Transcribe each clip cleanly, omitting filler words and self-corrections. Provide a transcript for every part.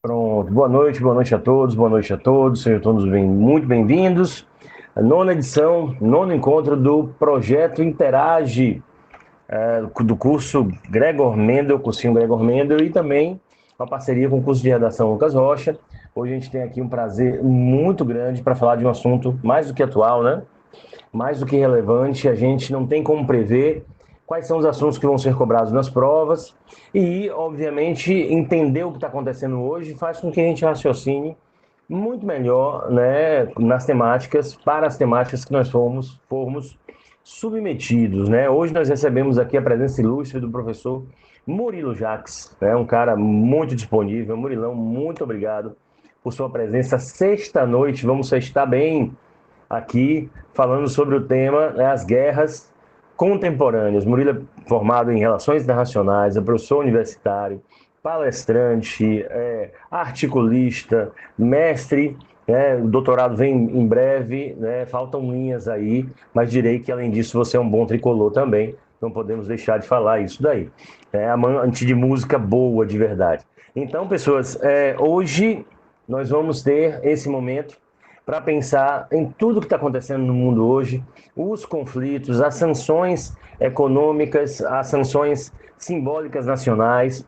Pronto, boa noite a todos, boa noite a todos, sejam todos muito bem-vindos. A nona edição, nono encontro do Projeto Interage, do curso Gregor Mendel, cursinho Gregor Mendel, e também uma parceria com o curso de redação Lucas Rocha. Hoje a gente tem aqui um prazer muito grande para falar de um assunto mais do que atual, né? Mais do que relevante, a gente não tem como prever quais são os assuntos que vão ser cobrados nas provas e, obviamente, entender o que está acontecendo hoje faz com que a gente raciocine muito melhor, né, nas temáticas, para as temáticas que nós formos submetidos, né? Hoje nós recebemos aqui a presença ilustre do professor Murilo Jacques, né, um cara muito disponível. Murilão, muito obrigado por sua presença. Sexta-noite, vamos sextar bem aqui, falando sobre o tema, né, as guerras contemporâneas. Murilo é formado em Relações Internacionais, é professor universitário, palestrante, articulista, mestre, né, o doutorado vem em breve, né, faltam linhas aí, mas direi que, além disso, você é um bom tricolor também, não podemos deixar de falar isso daí. É amante de música boa, de verdade. Então, pessoas, hoje nós vamos ter esse momento para pensar em tudo que está acontecendo no mundo hoje, os conflitos, as sanções econômicas, as sanções simbólicas nacionais,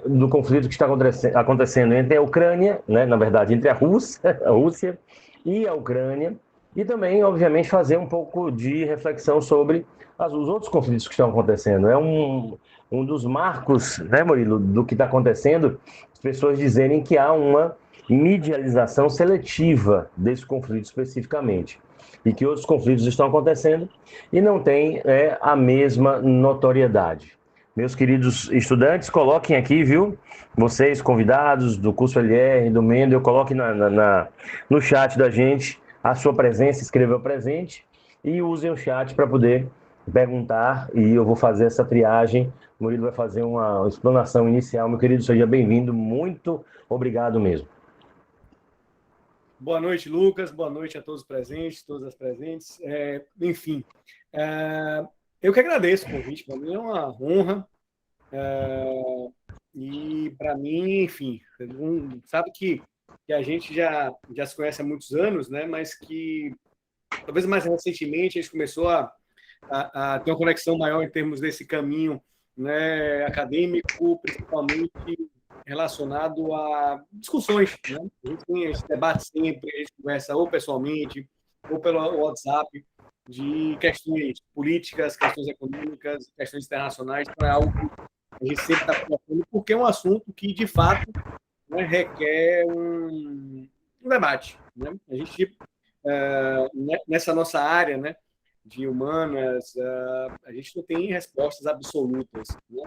do conflito que está acontecendo entre a Ucrânia, né, na verdade, entre a Rússia, a Rússia e a Ucrânia, e também, obviamente, fazer um pouco de reflexão sobre os outros conflitos que estão acontecendo. É um dos marcos, né, Murilo, do que está acontecendo, as pessoas dizerem que há uma medialização seletiva desse conflito especificamente, e que outros conflitos estão acontecendo e não têm a mesma notoriedade. Meus queridos estudantes, coloquem aqui, viu? Vocês, convidados do curso LR, do Mendel, coloquem no chat da gente a sua presença, escreva presente e usem o chat para poder perguntar e eu vou fazer essa triagem. O Murilo vai fazer uma explanação inicial. Meu querido, seja bem-vindo. Muito obrigado mesmo. Boa noite, Lucas. Boa noite a todos os presentes, todas as presentes. Enfim, eu que agradeço o convite. Para mim é uma honra. E para mim, enfim, sabe que a gente já se conhece há muitos anos, né? Mas que talvez mais recentemente a gente começou a ter uma conexão maior em termos desse caminho, né, acadêmico, principalmente relacionado a discussões, né? A gente debate sempre, a gente conversa ou pessoalmente ou pelo WhatsApp de questões políticas, questões econômicas, questões internacionais. Então é algo que a gente sempre está colocando, porque é um assunto que, de fato, né, requer um debate. Né? A gente, nessa nossa área, né, de humanas, a gente não tem respostas absolutas, né?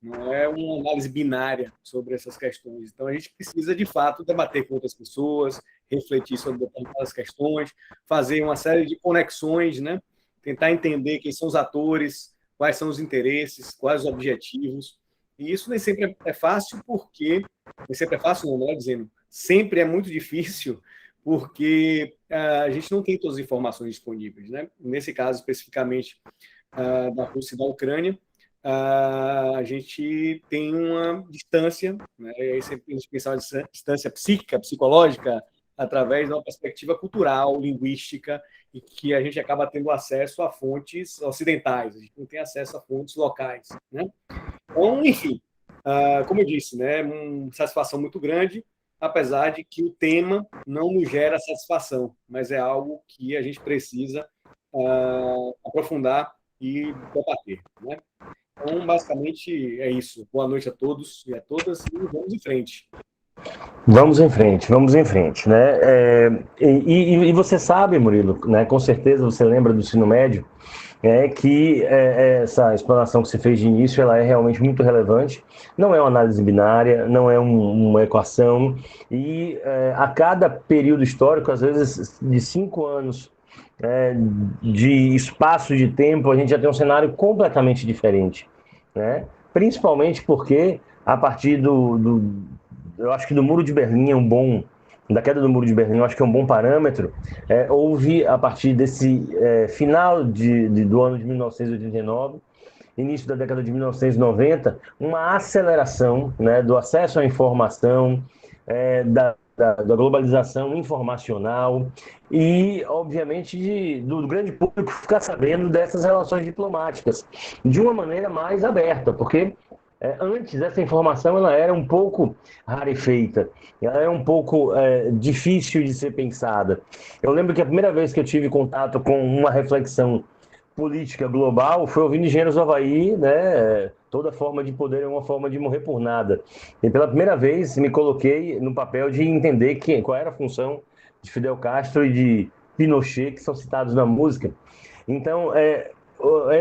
Não é uma análise binária sobre essas questões. Então, a gente precisa, de fato, debater com outras pessoas, refletir sobre determinadas questões, fazer uma série de conexões, né? Tentar entender quem são os atores, quais são os interesses, quais os objetivos. E isso nem sempre é fácil, porque... Nem sempre é fácil, não é dizendo. Sempre é muito difícil, porque a gente não tem todas as informações disponíveis. Né? Nesse caso, especificamente, da Rússia e da Ucrânia, a gente tem uma distância, né? A gente pensa uma distância psíquica, psicológica, através de uma perspectiva cultural, linguística, e que a gente acaba tendo acesso a fontes ocidentais, a gente não tem acesso a fontes locais. Né? Então, enfim, como eu disse, né, uma satisfação muito grande, apesar de que o tema não nos gera satisfação, mas é algo que a gente precisa aprofundar e debater. Né? Então, basicamente, é isso. Boa noite a todos e a todas, e vamos em frente. Vamos em frente, né? E você sabe, Murilo, né? Com certeza você lembra do ensino médio, que essa explanação que você fez de início, ela é realmente muito relevante. Não é uma análise binária, não é uma equação, e a cada período histórico, às vezes de 5 anos de espaço de tempo, a gente já tem um cenário completamente diferente, né? Principalmente porque a partir eu acho que do Muro de Berlim da queda do Muro de Berlim, eu acho que é um bom parâmetro. Houve, a partir desse final do ano de 1989, início da década de 1990, uma aceleração, né, do acesso à informação da globalização informacional e, obviamente, do grande público ficar sabendo dessas relações diplomáticas de uma maneira mais aberta, porque antes essa informação ela era um pouco rarefeita, ela era um pouco difícil de ser pensada. Eu lembro que a primeira vez que eu tive contato com uma reflexão política global foi ouvindo Engenheiros do Havaí, né? Toda forma de poder é uma forma de morrer por nada. E pela primeira vez me coloquei no papel de entender qual era a função de Fidel Castro e de Pinochet, que são citados na música. Então,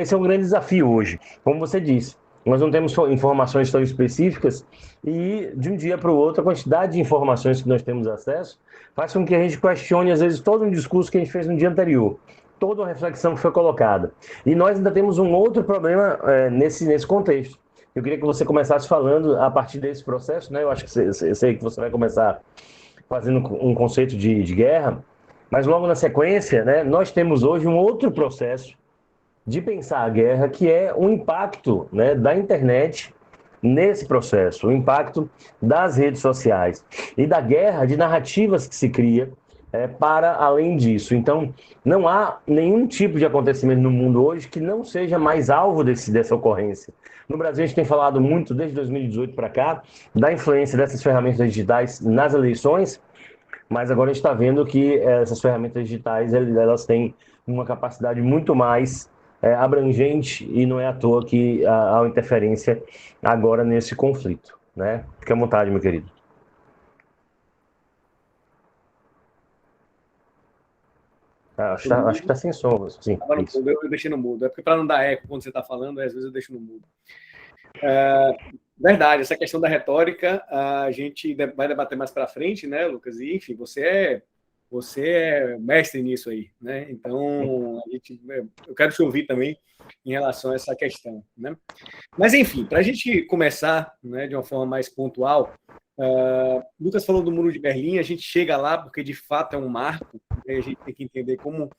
esse é um grande desafio hoje. Como você disse, nós não temos informações tão específicas e, de um dia para o outro, a quantidade de informações que nós temos acesso faz com que a gente questione, às vezes, todo um discurso que a gente fez no dia anterior, toda uma reflexão que foi colocada. E nós ainda temos um outro problema nesse contexto. Eu queria que você começasse falando a partir desse processo, né? Eu acho que sei que você vai começar fazendo um conceito de guerra, mas logo na sequência, né, nós temos hoje um outro processo de pensar a guerra, que é o impacto, né, da internet nesse processo, o impacto das redes sociais e da guerra de narrativas que se cria para além disso. Então, não há nenhum tipo de acontecimento no mundo hoje que não seja mais alvo dessa ocorrência. No Brasil, a gente tem falado muito, desde 2018 para cá, da influência dessas ferramentas digitais nas eleições, mas agora a gente está vendo que essas ferramentas digitais elas têm uma capacidade muito mais abrangente e não é à toa que há uma interferência agora nesse conflito, né? Fique à vontade, meu querido. Acho que está sem som. Sim, eu deixei no mudo. É porque para não dar eco quando você está falando, às vezes eu deixo no mudo. Verdade, essa questão da retórica a gente vai debater mais para frente, né, Lucas? E, enfim, você é mestre nisso aí, né? Então, eu quero te ouvir também em relação a essa questão, né? Mas, enfim, para a gente começar, né, de uma forma mais pontual, Lucas falou do Muro de Berlim, a gente chega lá porque, de fato, é um marco, né? A gente tem que entender como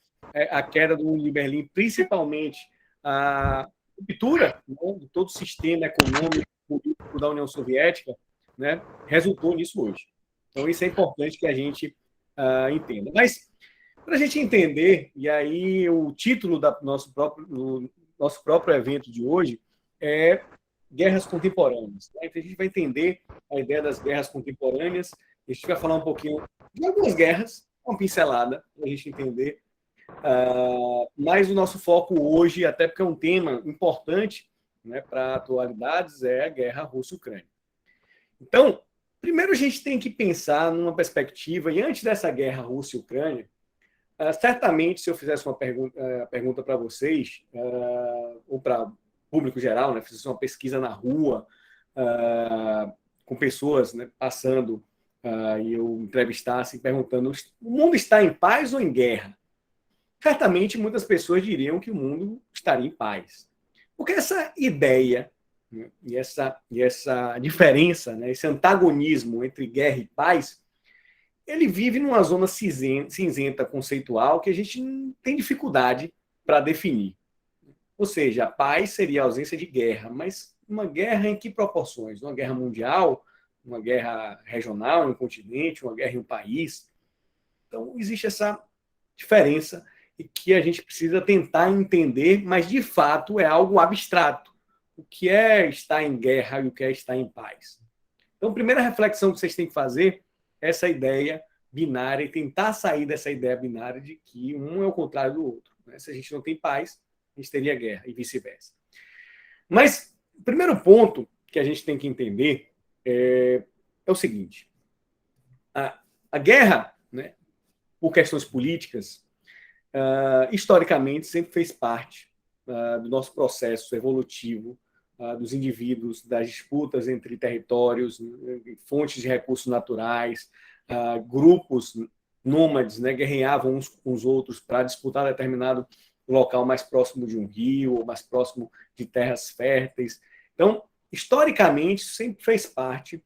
a queda do Muro de Berlim, principalmente a ruptura, né, de todo o sistema econômico político da União Soviética, né, resultou nisso hoje. Então, isso é importante que a gente entenda. Mas, para a gente entender, e aí o título do nosso próprio evento de hoje é Guerras Contemporâneas. Né? Então, a gente vai entender a ideia das guerras contemporâneas, a gente vai falar um pouquinho de algumas guerras, uma pincelada, para a gente entender. Mas o nosso foco hoje, até porque é um tema importante, né, para atualidades, é a guerra Rússia-Ucrânia. Então, primeiro a gente tem que pensar numa perspectiva, e antes dessa guerra Rússia-Ucrânia, certamente, se eu fizesse uma pergunta para vocês, ou para o público geral, né, fizesse uma pesquisa na rua, com pessoas, né, passando, e eu entrevistasse, perguntando, o mundo está em paz ou em guerra? Certamente muitas pessoas diriam que o mundo estaria em paz. Porque essa ideia, né, e essa diferença, né, esse antagonismo entre guerra e paz, ele vive numa zona cinzenta conceitual que a gente tem dificuldade para definir. Ou seja, a paz seria a ausência de guerra, mas uma guerra em que proporções? Uma guerra mundial, uma guerra regional em um continente, uma guerra em um país? Então, existe essa diferença e que a gente precisa tentar entender, mas de fato é algo abstrato. O que é estar em guerra e o que é estar em paz? Então, a primeira reflexão que vocês têm que fazer é essa ideia binária e tentar sair dessa ideia binária de que um é o contrário do outro. Né? Se a gente não tem paz, a gente teria guerra e vice-versa. Mas o primeiro ponto que a gente tem que entender é o seguinte: a guerra, né, por questões políticas, historicamente sempre fez parte do nosso processo evolutivo, dos indivíduos, das disputas entre territórios, fontes de recursos naturais, grupos nômades, né, guerreavam uns com os outros para disputar determinado local mais próximo de um rio ou mais próximo de terras férteis. Então, historicamente, sempre fez parte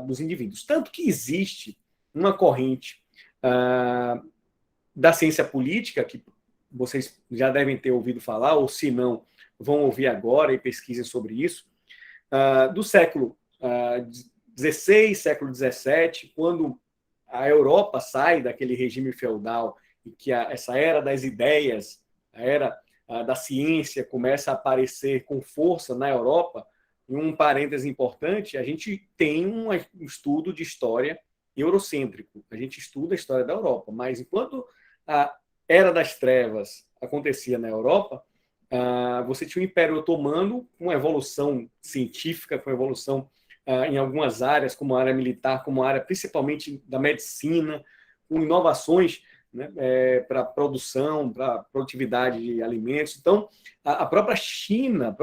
dos indivíduos. Tanto que existe uma corrente da ciência política, que vocês já devem ter ouvido falar, ou se não, vão ouvir agora e pesquisem sobre isso, do século XVI, século XVII, quando a Europa sai daquele regime feudal e que essa era das ideias, a era da ciência começa a aparecer com força na Europa, e um parêntese importante, a gente tem um estudo de história eurocêntrico. A gente estuda a história da Europa, mas enquanto a Era das Trevas acontecia na Europa, você tinha o Império Otomano com uma evolução científica, com evolução em algumas áreas, como a área militar, como a área principalmente da medicina, com inovações, né, para produção, para produtividade de alimentos. Então, a própria China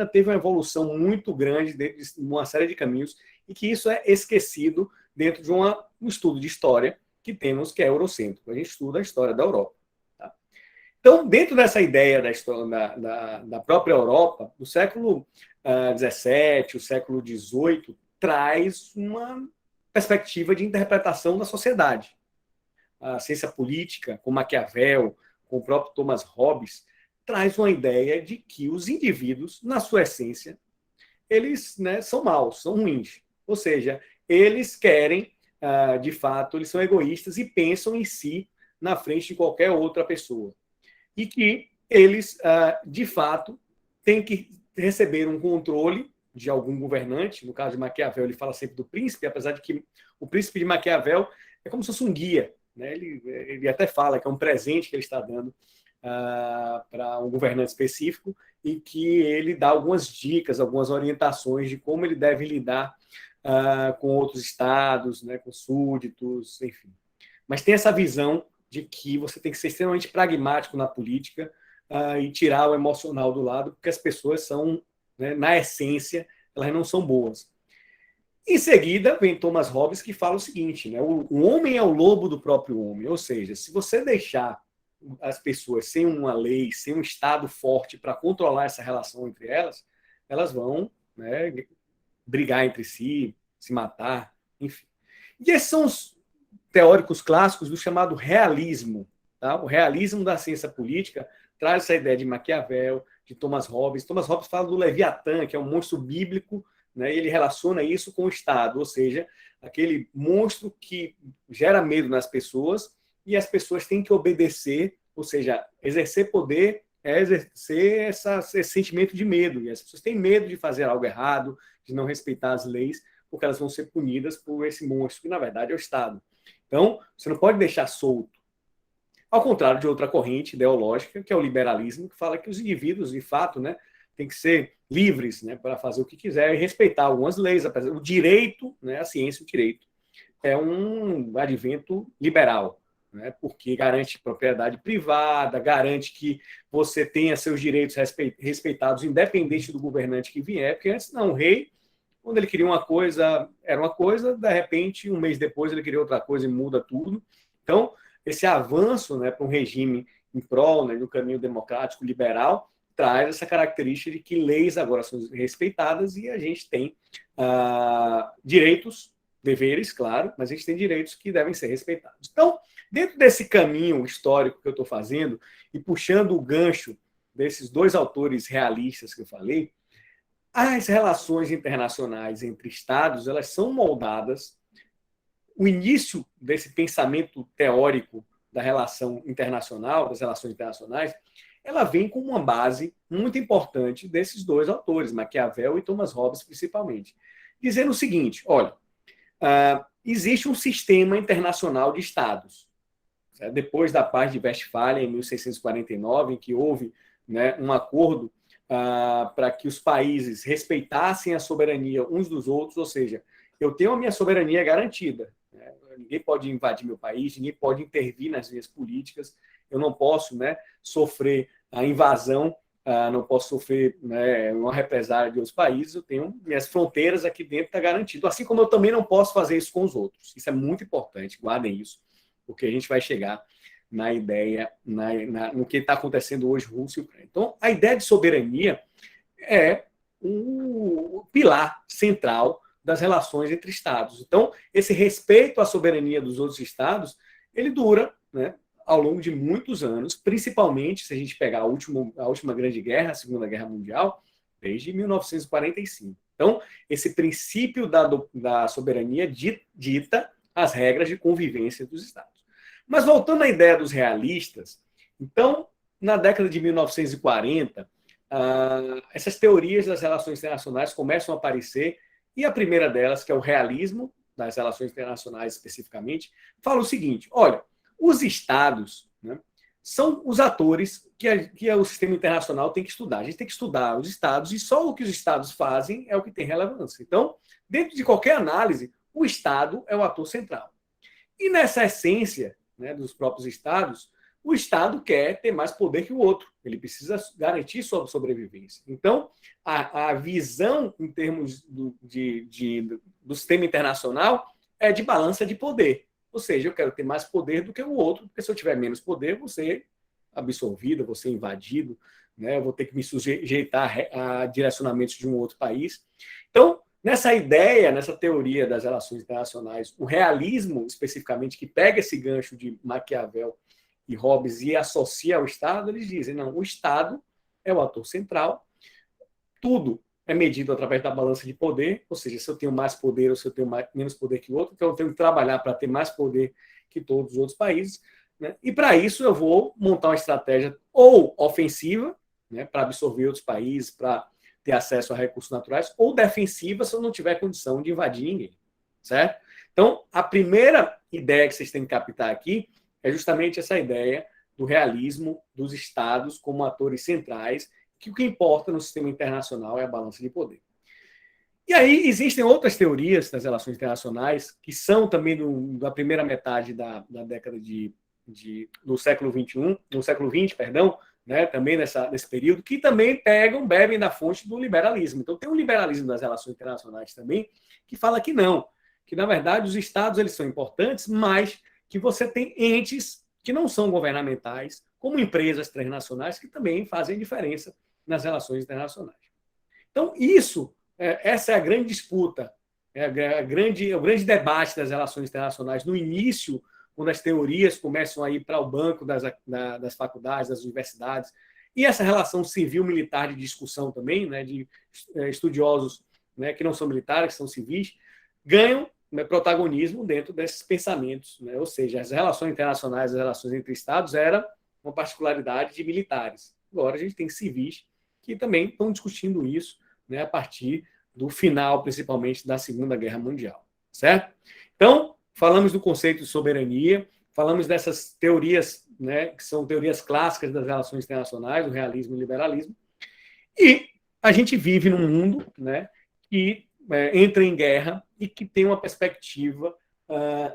teve uma evolução muito grande dentro de uma série de caminhos, e que isso é esquecido dentro de um estudo de história que temos, que é eurocêntrico. A gente estuda a história da Europa. Tá? Então, dentro dessa ideia da história da própria Europa, do século XVII, o século XVIII, traz uma perspectiva de interpretação da sociedade. A ciência política, com Maquiavel, com o próprio Thomas Hobbes, traz uma ideia de que os indivíduos, na sua essência, eles, né, são maus, são ruins. Ou seja, eles querem, de fato, eles são egoístas e pensam em si na frente de qualquer outra pessoa. E que eles, de fato, têm que receber um controle de algum governante. No caso de Maquiavel, ele fala sempre do príncipe, apesar de que o príncipe de Maquiavel é como se fosse um guia. Né? Ele até fala que é um presente que ele está dando para um governante específico, e que ele dá algumas dicas, algumas orientações de como ele deve lidar com outros estados, né, com súditos, enfim. Mas tem essa visão de que você tem que ser extremamente pragmático na política e tirar o emocional do lado, porque as pessoas são, né, na essência, elas não são boas. Em seguida, vem Thomas Hobbes, que fala o seguinte, né, o homem é o lobo do próprio homem, ou seja, se você deixar as pessoas sem uma lei, sem um Estado forte para controlar essa relação entre elas, elas vão, né, brigar entre si, se matar, enfim. E esses são os teóricos clássicos do chamado realismo. Tá? O realismo da ciência política traz essa ideia de Maquiavel, de Thomas Hobbes. Thomas Hobbes fala do Leviatã, que é um monstro bíblico, né? E ele relaciona isso com o Estado, ou seja, aquele monstro que gera medo nas pessoas, e as pessoas têm que obedecer, ou seja, exercer poder é exercer esse sentimento de medo, e as pessoas têm medo de fazer algo errado, de não respeitar as leis, porque elas vão ser punidas por esse monstro, que na verdade é o Estado. Então, você não pode deixar solto. Ao contrário de outra corrente ideológica, que é o liberalismo, que fala que os indivíduos, de fato, né, têm que ser livres, né, para fazer o que quiser e respeitar algumas leis. O direito, né, a ciência e o direito, é um advento liberal, né, porque garante propriedade privada, garante que você tenha seus direitos respeitados, independente do governante que vier, porque antes não, o rei, quando ele queria uma coisa, era uma coisa, de repente, um mês depois ele queria outra coisa e muda tudo. Então, esse avanço, né, para um regime em prol, né, do caminho democrático liberal, traz essa característica de que leis agora são respeitadas e a gente tem direitos, deveres, claro, mas a gente tem direitos que devem ser respeitados. Então, dentro desse caminho histórico que eu estou fazendo e puxando o gancho desses dois autores realistas que eu falei, as relações internacionais entre Estados, elas são moldadas. O início desse pensamento teórico da relação internacional, das relações internacionais, ela vem com uma base muito importante desses dois autores, Maquiavel e Thomas Hobbes, principalmente, dizendo o seguinte, olha, existe um sistema internacional de Estados. Certo? Depois da Paz de Westfália, em 1649, em que houve, né, um acordo para que os países respeitassem a soberania uns dos outros, ou seja, eu tenho a minha soberania garantida. Né? Ninguém pode invadir meu país, ninguém pode intervir nas minhas políticas, eu não posso, né, sofrer a invasão, não posso sofrer, né, uma represália de outros países, eu tenho minhas fronteiras aqui dentro, está garantido. Assim como eu também não posso fazer isso com os outros. Isso é muito importante, guardem isso, porque a gente vai chegar na ideia, no que está acontecendo hoje, Rússia e Ucrânia. Então, a ideia de soberania é o pilar central das relações entre Estados. Então, esse respeito à soberania dos outros Estados, ele dura, né, ao longo de muitos anos, principalmente se a gente pegar a última grande guerra, a Segunda Guerra Mundial, desde 1945. Então, esse princípio da soberania dita as regras de convivência dos Estados. Mas voltando à ideia dos realistas, então, na década de 1940, essas teorias das relações internacionais começam a aparecer, e a primeira delas, que é o realismo das relações internacionais especificamente, fala o seguinte: olha, os Estados, né, são os atores que o sistema internacional tem que estudar. A gente tem que estudar os Estados, e só o que os Estados fazem é o que tem relevância. Então, dentro de qualquer análise, o Estado é o ator central. E nessa essência, né, dos próprios Estados, o Estado quer ter mais poder que o outro. Ele precisa garantir sua sobrevivência. Então, a visão em termos do sistema internacional é de balança de poder. Ou seja, eu quero ter mais poder do que o outro, porque se eu tiver menos poder, eu vou ser absorvido, vou ser invadido, né? Eu vou ter que me sujeitar a direcionamentos de um outro país. Então, nessa ideia, nessa teoria das relações internacionais, o realismo, especificamente, que pega esse gancho de Maquiavel e Hobbes e associa ao Estado, eles dizem, não, o Estado é o ator central, tudo é medido através da balança de poder, ou seja, se eu tenho mais poder ou se eu tenho menos poder que o outro, então eu tenho que trabalhar para ter mais poder que todos os outros países, né? E para isso eu vou montar uma estratégia ou ofensiva, né, para absorver outros países, para ter acesso a recursos naturais, ou defensiva se eu não tiver condição de invadir ninguém, certo? Então, a primeira ideia que vocês têm que captar aqui é justamente essa ideia do realismo dos Estados como atores centrais, que o que importa no sistema internacional é a balança de poder. E aí existem outras teorias das relações internacionais, que são também da primeira metade da década do século XXI, no século XX, perdão, né, também nesse período, que também bebem da fonte do liberalismo. Então tem um liberalismo das relações internacionais também, que fala que não, que na verdade os Estados eles são importantes, mas que você tem entes que não são governamentais, como empresas transnacionais, que também fazem diferença nas relações internacionais. Então, essa é a grande disputa, o grande debate das relações internacionais no início, quando as teorias começam a ir para o banco das faculdades, das universidades, e essa relação civil-militar de discussão também, né, de estudiosos, né, que não são militares, que são civis, ganham, né, protagonismo dentro desses pensamentos, né? Ou seja, as relações internacionais, as relações entre Estados, era uma particularidade de militares. Agora a gente tem civis que também estão discutindo isso, né, a partir do final, principalmente, da Segunda Guerra Mundial. Certo? Então, falamos do conceito de soberania, falamos dessas teorias, né, que são teorias clássicas das relações internacionais, o realismo e o liberalismo, e a gente vive num mundo, né, que entra em guerra e que tem uma perspectiva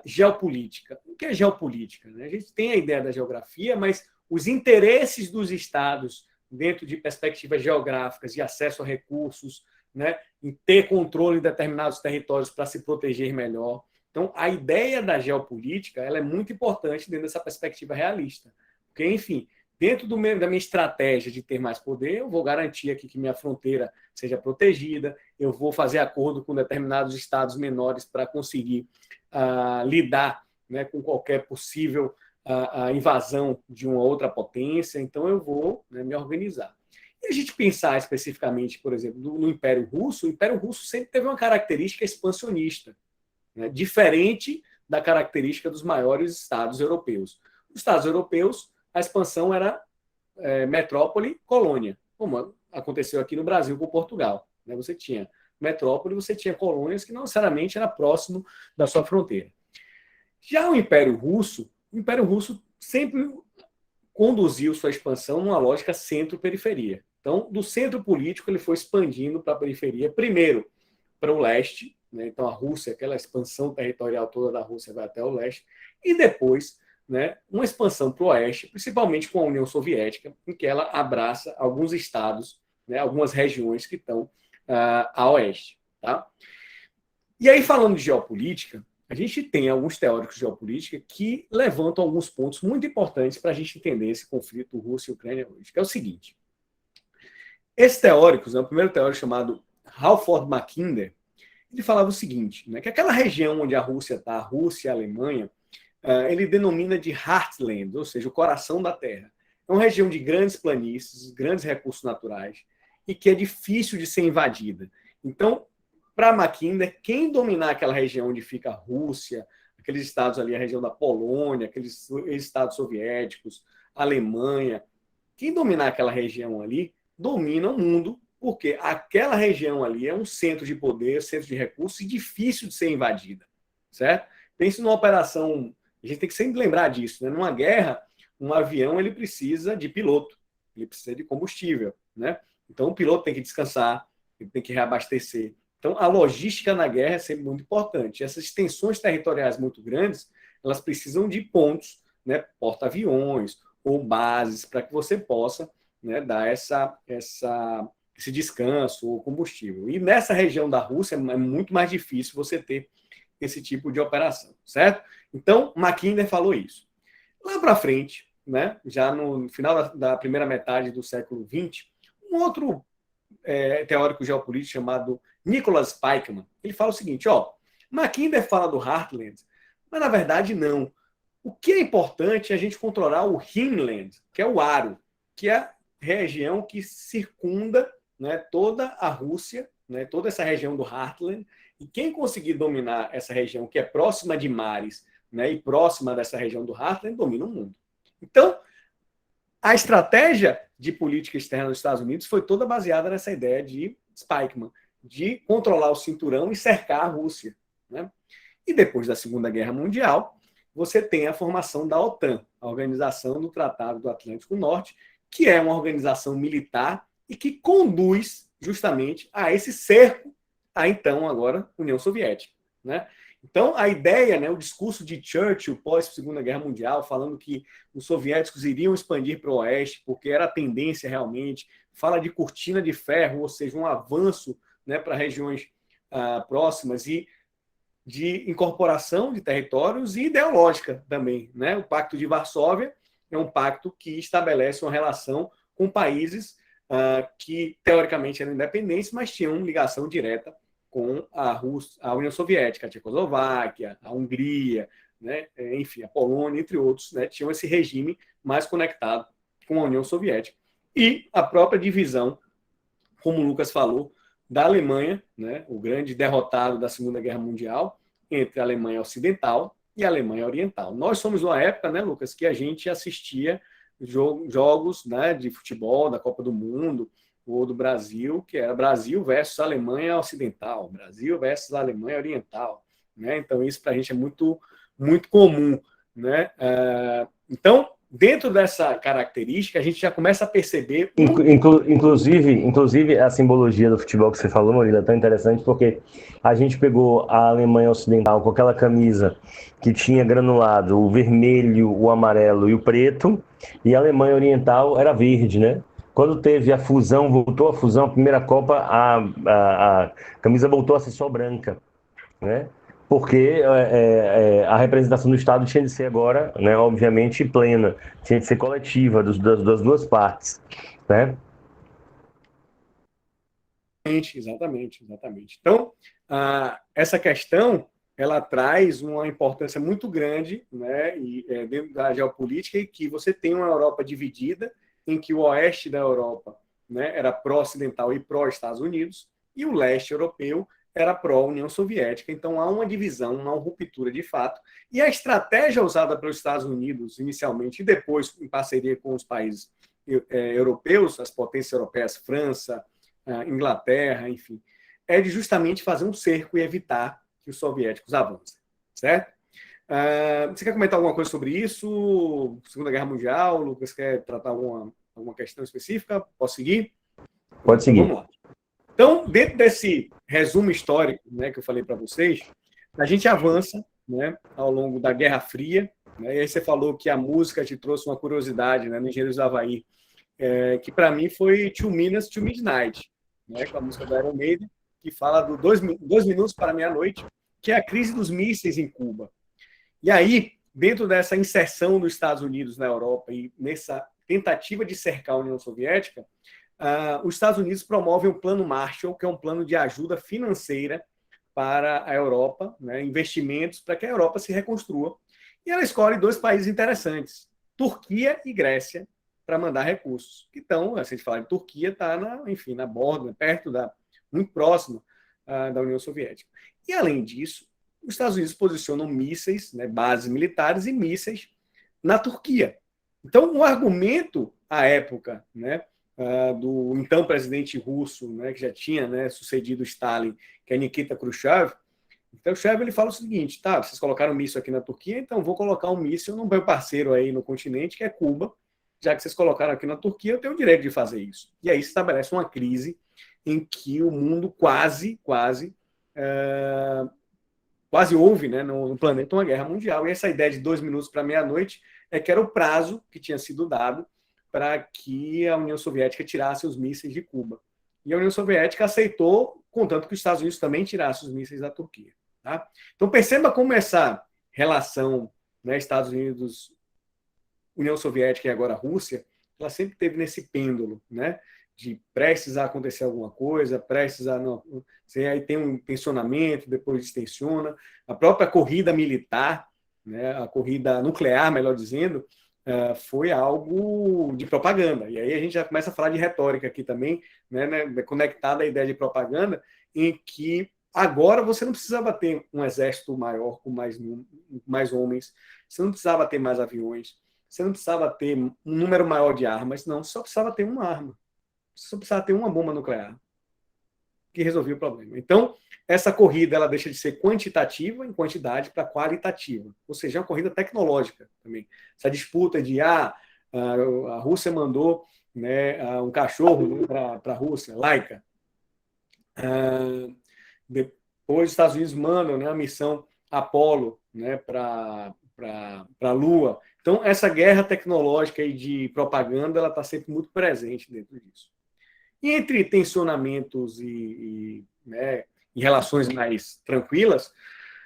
geopolítica. O que é geopolítica? Né? A gente tem a ideia da geografia, mas os interesses dos Estados dentro de perspectivas geográficas, de acesso a recursos, né, em ter controle em determinados territórios para se proteger melhor. Então, a ideia da geopolítica ela é muito importante dentro dessa perspectiva realista. Porque, enfim, dentro da minha estratégia de ter mais poder, eu vou garantir aqui que minha fronteira seja protegida, eu vou fazer acordo com determinados estados menores para conseguir lidar, né, com qualquer possível invasão de uma outra potência, então eu vou, né, me organizar. E a gente pensar especificamente, por exemplo, no Império Russo, o Império Russo sempre teve uma característica expansionista, né, diferente da característica dos maiores estados europeus. Os estados europeus, a expansão era metrópole, colônia, como aconteceu aqui no Brasil com Portugal. Né? Você tinha metrópole, você tinha colônias que não necessariamente era próximo da sua fronteira. Já o Império Russo sempre conduziu sua expansão numa lógica centro-periferia. Então, do centro político, ele foi expandindo para a periferia, primeiro para o leste, né? Então a Rússia, aquela expansão territorial toda da Rússia vai até o leste, e depois, né, uma expansão para o oeste, principalmente com a União Soviética, em que ela abraça alguns estados, né, algumas regiões que estão a oeste. Tá? E aí, falando de geopolítica, a gente tem alguns teóricos de geopolítica que levantam alguns pontos muito importantes para a gente entender esse conflito Rússia e Ucrânia hoje, que é o seguinte. Esses teóricos, né, o primeiro teórico chamado Halford Mackinder, ele falava o seguinte, né, que aquela região onde a Rússia está, a Rússia e a Alemanha, ele denomina de Heartland, ou seja, o coração da Terra. É uma região de grandes planícies, grandes recursos naturais, e que é difícil de ser invadida. Então, para Mackinder, quem dominar aquela região onde fica a Rússia, aqueles estados ali, a região da Polônia, aqueles estados soviéticos, Alemanha, quem dominar aquela região ali, domina o mundo, porque aquela região ali é um centro de poder, centro de recursos e difícil de ser invadida, certo? Pense numa operação, a gente tem que sempre lembrar disso, né? Numa guerra, um avião ele precisa de piloto, ele precisa de combustível, né? Então o piloto tem que descansar, ele tem que reabastecer. Então a logística na guerra é sempre muito importante. Essas extensões territoriais muito grandes, elas precisam de pontos, né? Porta-aviões ou bases para que você possa, né, dar esse descanso ou combustível. E nessa região da Rússia é muito mais difícil você ter esse tipo de operação, certo? Então, Mackinder falou isso. Lá para frente, né, já no final da primeira metade do século XX, um outro teórico geopolítico chamado Nicholas Spykman, ele fala o seguinte, Mackinder fala do Heartland, mas na verdade não. O que é importante é a gente controlar o Hinland, que é o aro, que é a região que circunda, né, toda a Rússia, né, toda essa região do Heartland, e quem conseguir dominar essa região que é próxima de mares, né, e próxima dessa região do Heartland, domina o mundo. Então, a estratégia de política externa dos Estados Unidos foi toda baseada nessa ideia de Spykman, de controlar o cinturão e cercar a Rússia, né? E depois da Segunda Guerra Mundial, você tem a formação da OTAN, a Organização do Tratado do Atlântico Norte, que é uma organização militar e que conduz justamente a esse cerco à então agora União Soviética, né? Então a ideia, né, o discurso de Churchill pós Segunda Guerra Mundial, falando que os soviéticos iriam expandir para o oeste, porque era a tendência realmente, fala de cortina de ferro, ou seja, um avanço, né, para regiões próximas e de incorporação de territórios e ideológica também, né? O Pacto de Varsóvia é um pacto que estabelece uma relação com países que teoricamente eram independentes, mas tinham ligação direta com a União Soviética, a Tchecoslováquia, a Hungria, né? Enfim, a Polônia, entre outros, né? Tinham esse regime mais conectado com a União Soviética. E a própria divisão, como o Lucas falou, da Alemanha, né, o grande derrotado da Segunda Guerra Mundial, entre a Alemanha Ocidental e a Alemanha Oriental. Nós somos uma época, né, Lucas, que a gente assistia jogos, né, de futebol da Copa do Mundo ou do Brasil, que era Brasil versus Alemanha Ocidental, Brasil versus Alemanha Oriental, né? Então isso para a gente é muito, muito comum, né? Então, dentro dessa característica, a gente já começa a perceber... Inclusive, a simbologia do futebol que você falou, Murilo, é tão interessante, porque a gente pegou a Alemanha Ocidental com aquela camisa que tinha granulado o vermelho, o amarelo e o preto, e a Alemanha Oriental era verde, né? Quando teve a fusão, voltou a fusão, a primeira Copa, a camisa voltou a ser só branca, né? Porque a representação do Estado tinha de ser agora, né, obviamente, plena, tinha de ser coletiva, das duas partes, né? Exatamente. Então, essa questão, ela traz uma importância muito grande, né, dentro da geopolítica, e que você tem uma Europa dividida, em que o oeste da Europa, né, era pró-ocidental e pró-Estados Unidos, e o leste europeu era pró-União Soviética. Então há uma divisão, uma ruptura de fato. E a estratégia usada pelos Estados Unidos, inicialmente, e depois em parceria com os países europeus, as potências europeias, França, Inglaterra, enfim, é de justamente fazer um cerco e evitar que os soviéticos avancem, certo? Você quer comentar alguma coisa sobre isso? Segunda Guerra Mundial, Lucas, quer tratar alguma questão específica? Posso seguir? Pode seguir. Vamos lá. Então, dentro desse resumo histórico, né, que eu falei para vocês, a gente avança, né, ao longo da Guerra Fria, né, e aí você falou que a música te trouxe uma curiosidade, né, no Engenheiros do Havaí, que para mim foi Two Minutes to Midnight, né, com a música do Iron Maiden, que fala do 2 minutos para meia-noite, que é a crise dos mísseis em Cuba. E aí, dentro dessa inserção dos Estados Unidos na Europa e nessa tentativa de cercar a União Soviética, os Estados Unidos promovem o Plano Marshall, que é um plano de ajuda financeira para a Europa, né, investimentos para que a Europa se reconstrua. E ela escolhe 2 países interessantes, Turquia e Grécia, para mandar recursos. Então, se a gente falar de Turquia, está na borda, perto muito próximo da União Soviética. E, além disso, os Estados Unidos posicionam mísseis, né, bases militares e mísseis na Turquia. Então, o argumento, à época, né, do então presidente russo, né, que já tinha, né, sucedido Stalin, que é Nikita Khrushchev, então o Khrushchev ele fala o seguinte: tá, vocês colocaram um míssil aqui na Turquia, então vou colocar um míssil no meu parceiro aí no continente, que é Cuba, já que vocês colocaram aqui na Turquia, eu tenho o direito de fazer isso. E aí se estabelece uma crise em que o mundo quase houve, né, no planeta uma guerra mundial. E essa ideia de 2 minutos para meia-noite é que era o prazo que tinha sido dado para que a União Soviética tirasse os mísseis de Cuba. E a União Soviética aceitou, contanto que os Estados Unidos também tirassem os mísseis da Turquia. Tá? Então perceba como essa relação, né, Estados Unidos, União Soviética e agora Rússia, ela sempre teve nesse pêndulo, né? De prestes a acontecer alguma coisa, prestes a não. Aí tem um tensionamento, depois distensiona. A própria corrida militar, né, a corrida nuclear, melhor dizendo, foi algo de propaganda. E aí a gente já começa a falar de retórica aqui também, né, conectada à ideia de propaganda, em que agora você não precisava ter um exército maior, com mais homens, você não precisava ter mais aviões, você não precisava ter um número maior de armas, não, só precisava ter uma arma. Você só precisava ter uma bomba nuclear que resolvia o problema. Então, essa corrida ela deixa de ser quantitativa em quantidade para qualitativa. Ou seja, é uma corrida tecnológica também. Essa disputa de a Rússia mandou, né, um cachorro para a Rússia, Laika. Depois os Estados Unidos mandam, né, a missão Apollo, né, para a Lua. Então, essa guerra tecnológica e de propaganda ela está sempre muito presente dentro disso. E entre tensionamentos né, e relações mais tranquilas,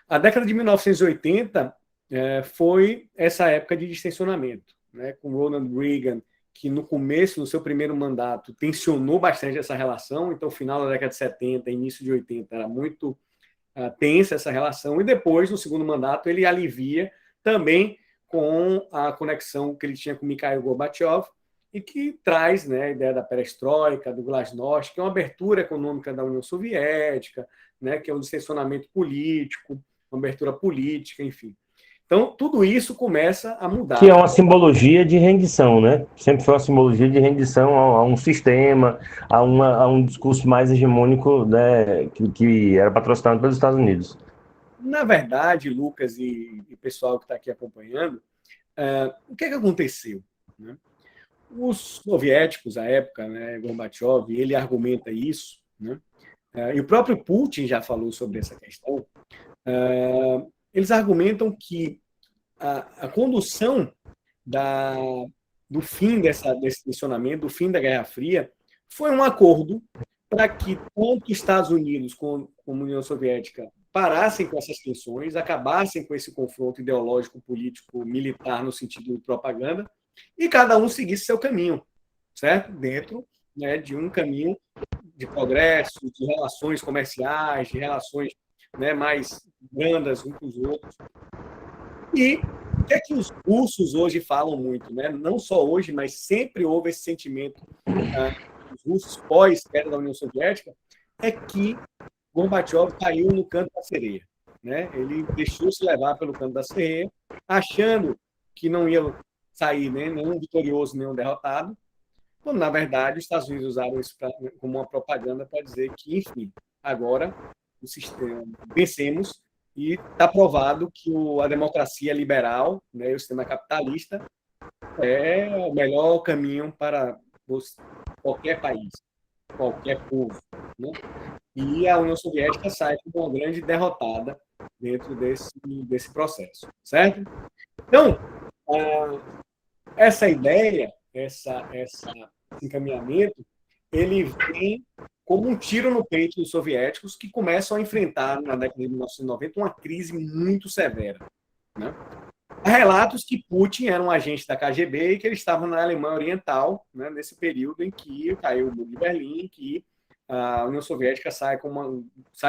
a década de 1980 foi essa época de distensionamento, né, com Ronald Reagan, que no começo, no seu primeiro mandato, tensionou bastante essa relação. Então, final da década de 70, início de 80, era muito tensa essa relação. E depois, no segundo mandato, ele alivia também com a conexão que ele tinha com Mikhail Gorbachev, e que traz, né, a ideia da perestroika, do glasnost, que é uma abertura econômica da União Soviética, né, que é um distensionamento político, uma abertura política, enfim. Então, tudo isso começa a mudar. Que é uma simbologia de rendição, né? Sempre foi uma simbologia de rendição a um sistema, a um discurso mais hegemônico, né, que era patrocinado pelos Estados Unidos. Na verdade, Lucas e pessoal que está aqui acompanhando, o que aconteceu? Né? Os soviéticos, à época, né, Gorbachev, ele argumenta isso, né? E o próprio Putin já falou sobre essa questão. Eles argumentam que a condução do fim desse tensionamento, do fim da Guerra Fria, foi um acordo para que tanto Estados Unidos como a União Soviética parassem com essas tensões, acabassem com esse confronto ideológico, político, militar, no sentido de propaganda, e cada um seguisse seu caminho, certo? Dentro, né, de um caminho de progresso, de relações comerciais, de relações, né, mais brandas uns com os outros. E o que é que os russos hoje falam muito, né? Não só hoje, mas sempre houve esse sentimento dos russos pós-queda da União Soviética, é que Gorbachev caiu no canto da sereia, né? Ele deixou-se levar pelo canto da sereia, achando que não ia sair, né, nenhum vitorioso, nenhum derrotado, quando, na verdade, os Estados Unidos usaram isso como uma propaganda para dizer que, enfim, agora o sistema vencemos e está provado que a democracia liberal, né, o sistema capitalista é o melhor caminho para qualquer país, qualquer povo, né? E a União Soviética sai como uma grande derrotada dentro desse processo, certo? Então, essa ideia, esse encaminhamento, ele vem como um tiro no peito dos soviéticos, que começam a enfrentar, na década de 1990, uma crise muito severa, né? Há relatos que Putin era um agente da KGB e que ele estava na Alemanha Oriental, né, nesse período em que caiu o Muro de Berlim, que a União Soviética sai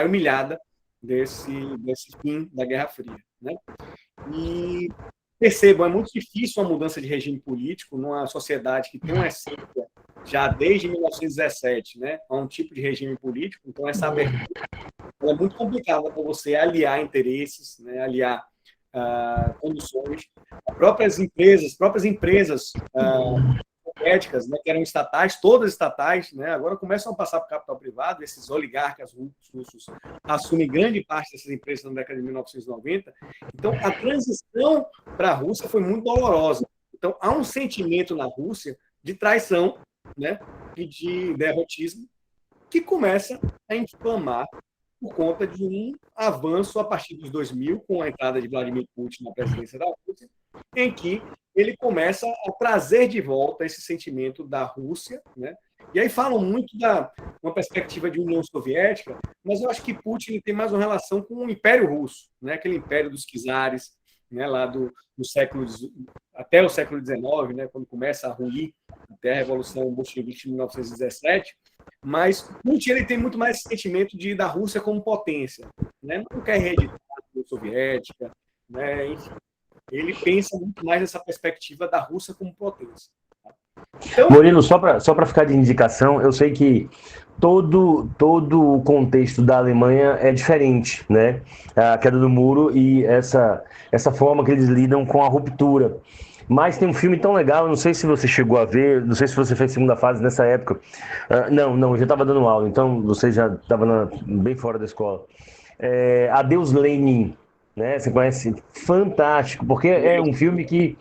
humilhada desse fim da Guerra Fria, né? E percebam, é muito difícil uma mudança de regime político numa sociedade que tem uma essência já desde 1917, né, a um tipo de regime político. Então essa abertura é muito complicada para você aliar interesses, né, aliar condições. Próprias empresas soviéticas, né, que eram estatais, todas estatais, né, agora começam a passar para o capital privado. Esses oligarcas russos assumem grande parte dessas empresas na década de 1990. Então, a transição para a Rússia foi muito dolorosa. Então, há um sentimento na Rússia de traição, né, e de derrotismo, que começa a inflamar por conta de um avanço a partir dos 2000, com a entrada de Vladimir Putin na presidência da Rússia, em que ele começa a trazer de volta esse sentimento da Rússia, né? E aí falam muito da uma perspectiva de União Soviética, mas eu acho que Putin tem mais uma relação com o Império Russo, né? Aquele Império dos czares, né? Lá do século até o século XIX, né? Quando começa a ruir até a Revolução Bolchevique de 1917. Mas Putin ele tem muito mais esse sentimento da Rússia como potência, né? Não quer reeditar a União Soviética, né? Enfim, ele pensa muito mais nessa perspectiva da Rússia como potência. Então, Murilo, só para ficar de indicação, eu sei que todo o contexto da Alemanha é diferente, né? A queda do muro e essa forma que eles lidam com a ruptura. Mas tem um filme tão legal, não sei se você chegou a ver, não sei se você fez segunda fase nessa época. Não, eu já estava dando aula, então você já estava bem fora da escola. Adeus Lenin, né? Você conhece? Fantástico, porque é um filme que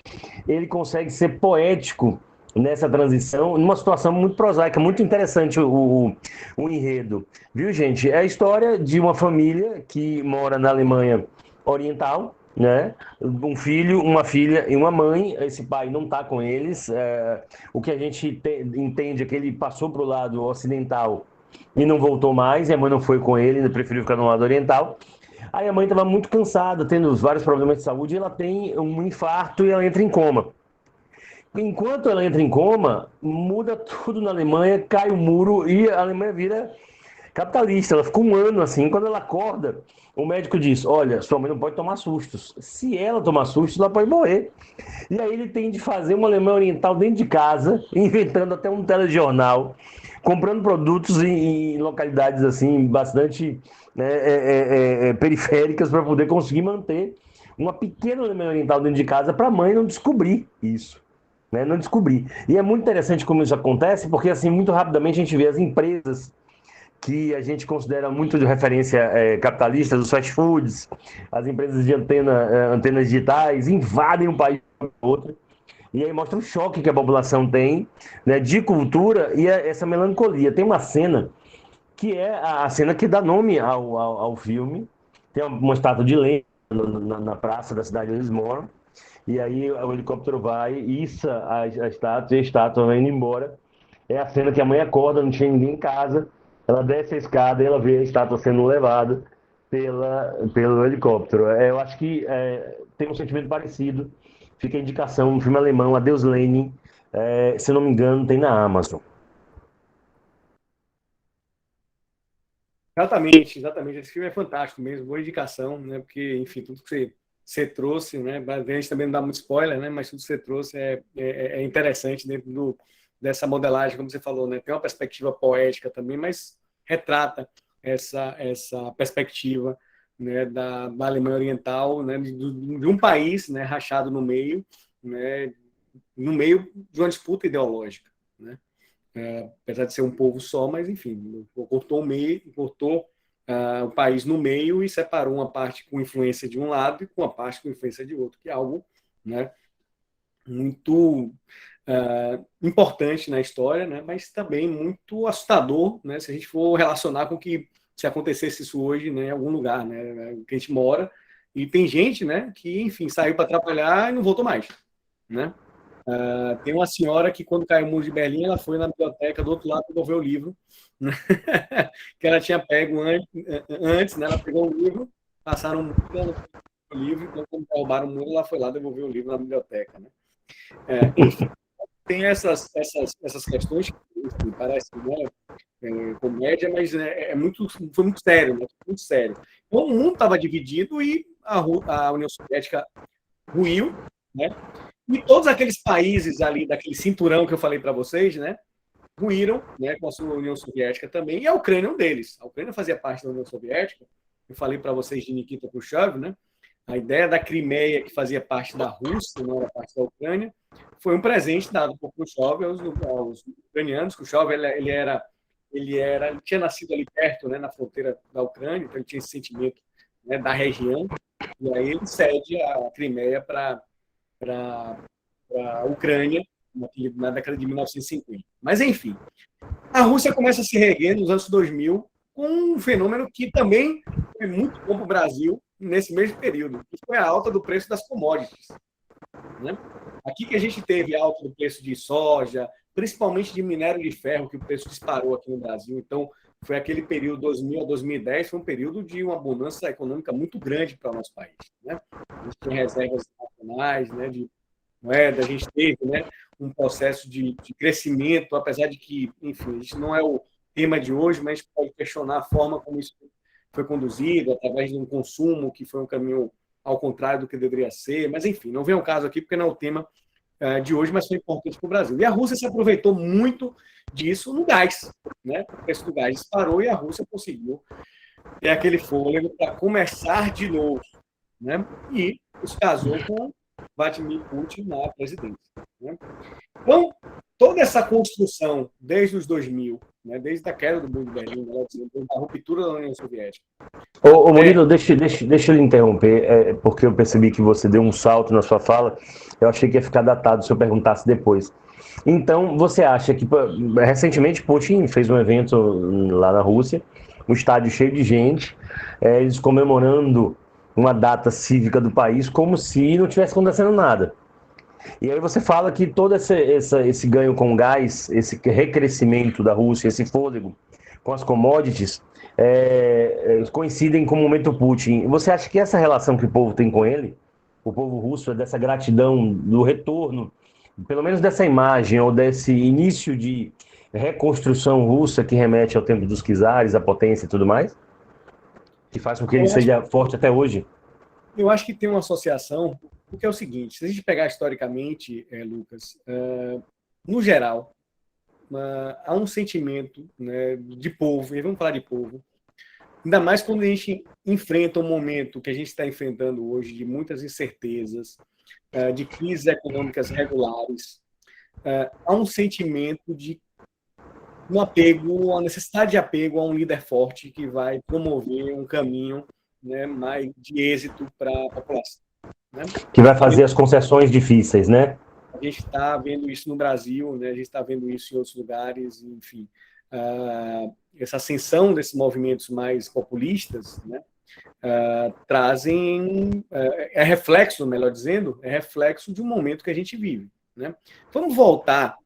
ele consegue ser poético nessa transição, numa situação muito prosaica, muito interessante o enredo. Viu, gente? É a história de uma família que mora na Alemanha Oriental, né? Um filho, uma filha e uma mãe. Esse pai não está com eles. O que a gente entende é que ele passou para o lado ocidental e não voltou mais, e a mãe não foi com ele, preferiu ficar no lado oriental. Aí a mãe estava muito cansada, tendo vários problemas de saúde, e ela tem um infarto e ela entra em coma. Enquanto ela entra em coma, muda tudo na Alemanha, cai o muro e a Alemanha vira capitalista. Ela ficou um ano assim. Quando ela acorda, o médico diz: olha, sua mãe não pode tomar sustos. Se ela tomar sustos, ela pode morrer. E aí ele tem de fazer uma Alemanha Oriental dentro de casa, inventando até um telejornal, comprando produtos em localidades assim bastante periféricas para poder conseguir manter uma pequena Alemanha Oriental dentro de casa para a mãe não descobrir isso. Né, não descobrir. E é muito interessante como isso acontece, porque assim, muito rapidamente a gente vê as empresas que a gente considera muito de referência capitalista, os fast foods, as empresas de antenas digitais, invadem um país ou outro, e aí mostra o choque que a população tem, né, de cultura e essa melancolia. Tem uma cena que é a cena que dá nome ao filme, tem uma estátua de lenha na praça da cidade onde eles moram, e aí o helicóptero vai, issa a estátua, e a estátua vai indo embora. É a cena que a mãe acorda, não tinha ninguém em casa, ela desce a escada e ela vê a estátua sendo levada pelo helicóptero. Eu acho que tem um sentimento parecido. Fica a indicação, um filme alemão, Adeus Lenin, se não me engano, tem na Amazon. Exatamente. Esse filme é fantástico mesmo, boa indicação, né? Porque, enfim, tudo que você trouxe, né? A gente também não dá muito spoiler, né? Mas tudo que você trouxe é interessante dentro dessa modelagem, como você falou, né? Tem uma perspectiva poética também, mas retrata essa perspectiva, né? Da Alemanha Oriental, né? De um país, né? Rachado no meio, né? No meio de uma disputa ideológica, né? Apesar de ser um povo só, mas enfim, cortou o país no meio e separou uma parte com influência de um lado e com uma parte com influência de outro, que é algo, né, muito importante na história, né, mas também muito assustador, né, se a gente for relacionar com que se acontecesse isso hoje, né, em algum lugar, né, que a gente mora, e tem gente, né, que, enfim, saiu para trabalhar e não voltou mais, né? Tem uma senhora que, quando caiu o muro de Berlim, ela foi na biblioteca do outro lado devolver o livro, né? Que ela tinha pego antes, né? Ela pegou o livro, passaram o livro, então, quando derrubaram o muro, ela foi lá devolver o livro na biblioteca, né? Enfim, tem essas questões que, enfim, parecem, né, comédia, mas foi muito sério, né? Muito sério. Então, o mundo estava dividido e a União Soviética ruiu, né? E todos aqueles países ali, daquele cinturão que eu falei para vocês, né? ruíram, né, com a sua União Soviética também, e a Ucrânia é um deles. A Ucrânia fazia parte da União Soviética. Eu falei para vocês de Nikita Khrushchev, né? A ideia da Crimeia, que fazia parte da Rússia, não era parte da Ucrânia, foi um presente dado por Khrushchev aos ucranianos. Khrushchev ele tinha nascido ali perto, né, na fronteira da Ucrânia, então ele tinha esse sentimento, né, da região, e aí ele cede a Crimeia para a Ucrânia na década de 1950. Mas, enfim, a Rússia começa a se reerguer nos anos 2000 com um fenômeno que também foi muito bom para o Brasil nesse mesmo período, que foi a alta do preço das commodities. Né? Aqui que a gente teve alta do preço de soja, principalmente de minério de ferro, que o preço disparou aqui no Brasil. Então, foi aquele período 2000 a 2010, foi um período de uma bonança econômica muito grande para o nosso país. Né? A gente tem reservas nacionais, né, de moeda, a gente teve, né, um processo de crescimento, apesar de que, enfim, isso não é o tema de hoje, mas a gente pode questionar a forma como isso foi conduzido, através de um consumo que foi um caminho ao contrário do que deveria ser, mas, enfim, não vem ao caso aqui, porque não é o tema de hoje, mas foi importante para o Brasil. E a Rússia se aproveitou muito disso no gás, né? O preço do gás disparou e a Rússia conseguiu ter aquele fôlego para começar de novo, né? E se casou com Vladimir Putin na presidência. Né? Então, toda essa construção desde os 2000, né, desde a queda do Muro de Berlim, desde a ruptura da União Soviética. Ô Murilo, deixa eu lhe interromper, porque eu percebi que você deu um salto na sua fala. Eu achei que ia ficar datado se eu perguntasse depois. Então, você acha que, recentemente, Putin fez um evento lá na Rússia, um estádio cheio de gente, eles comemorando uma data cívica do país como se não tivesse acontecendo nada. E aí você fala que todo esse ganho com gás, esse recrescimento da Rússia, esse fôlego com as commodities, coincidem com o momento Putin. Você acha que essa relação que o povo tem com ele, o povo russo, é dessa gratidão, do retorno, pelo menos dessa imagem, ou desse início de reconstrução russa que remete ao tempo dos czares, a potência e tudo mais? Que faz com que ele seja forte até hoje? Eu acho que tem uma associação, porque é o seguinte, se a gente pegar historicamente, Lucas, no geral, há um sentimento, né, de povo, e vamos falar de povo, ainda mais quando a gente enfrenta um momento que a gente está enfrentando hoje de muitas incertezas, de crises econômicas regulares, há um sentimento de um apego, uma necessidade de apego a um líder forte que vai promover um caminho, né, mais de êxito para a população. Né? Que vai fazer as concessões difíceis, né? A gente está vendo isso no Brasil, né? A gente está vendo isso em outros lugares, enfim. Essa ascensão desses movimentos mais populistas, né, trazem, reflexo, melhor dizendo, é reflexo de um momento que a gente vive. Né? Vamos voltar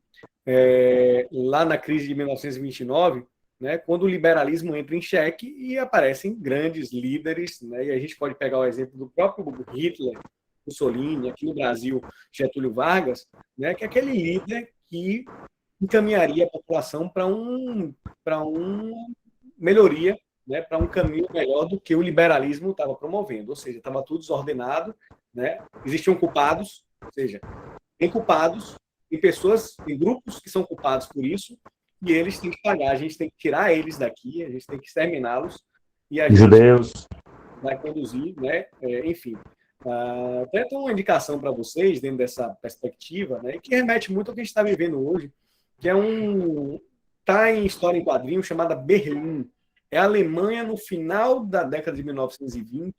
lá na crise de 1929, né, quando o liberalismo entra em xeque e aparecem grandes líderes, né, e a gente pode pegar o exemplo do próprio Hitler, Mussolini, aqui no Brasil, Getúlio Vargas, né, que é aquele líder que encaminharia a população para uma melhoria, né, para um caminho melhor do que o liberalismo estava promovendo, ou seja, estava tudo desordenado, né, existiam culpados, ou seja, tem culpados, tem pessoas, tem grupos que são culpados por isso, e eles têm que pagar, a gente tem que tirar eles daqui, a gente tem que exterminá-los, e a Judeus gente vai conduzir, né, enfim. Até tem uma indicação para vocês, dentro dessa perspectiva, né, que remete muito ao que a gente está vivendo hoje, que está em história em quadrinhos, chamada Berlim. É a Alemanha no final da década de 1920,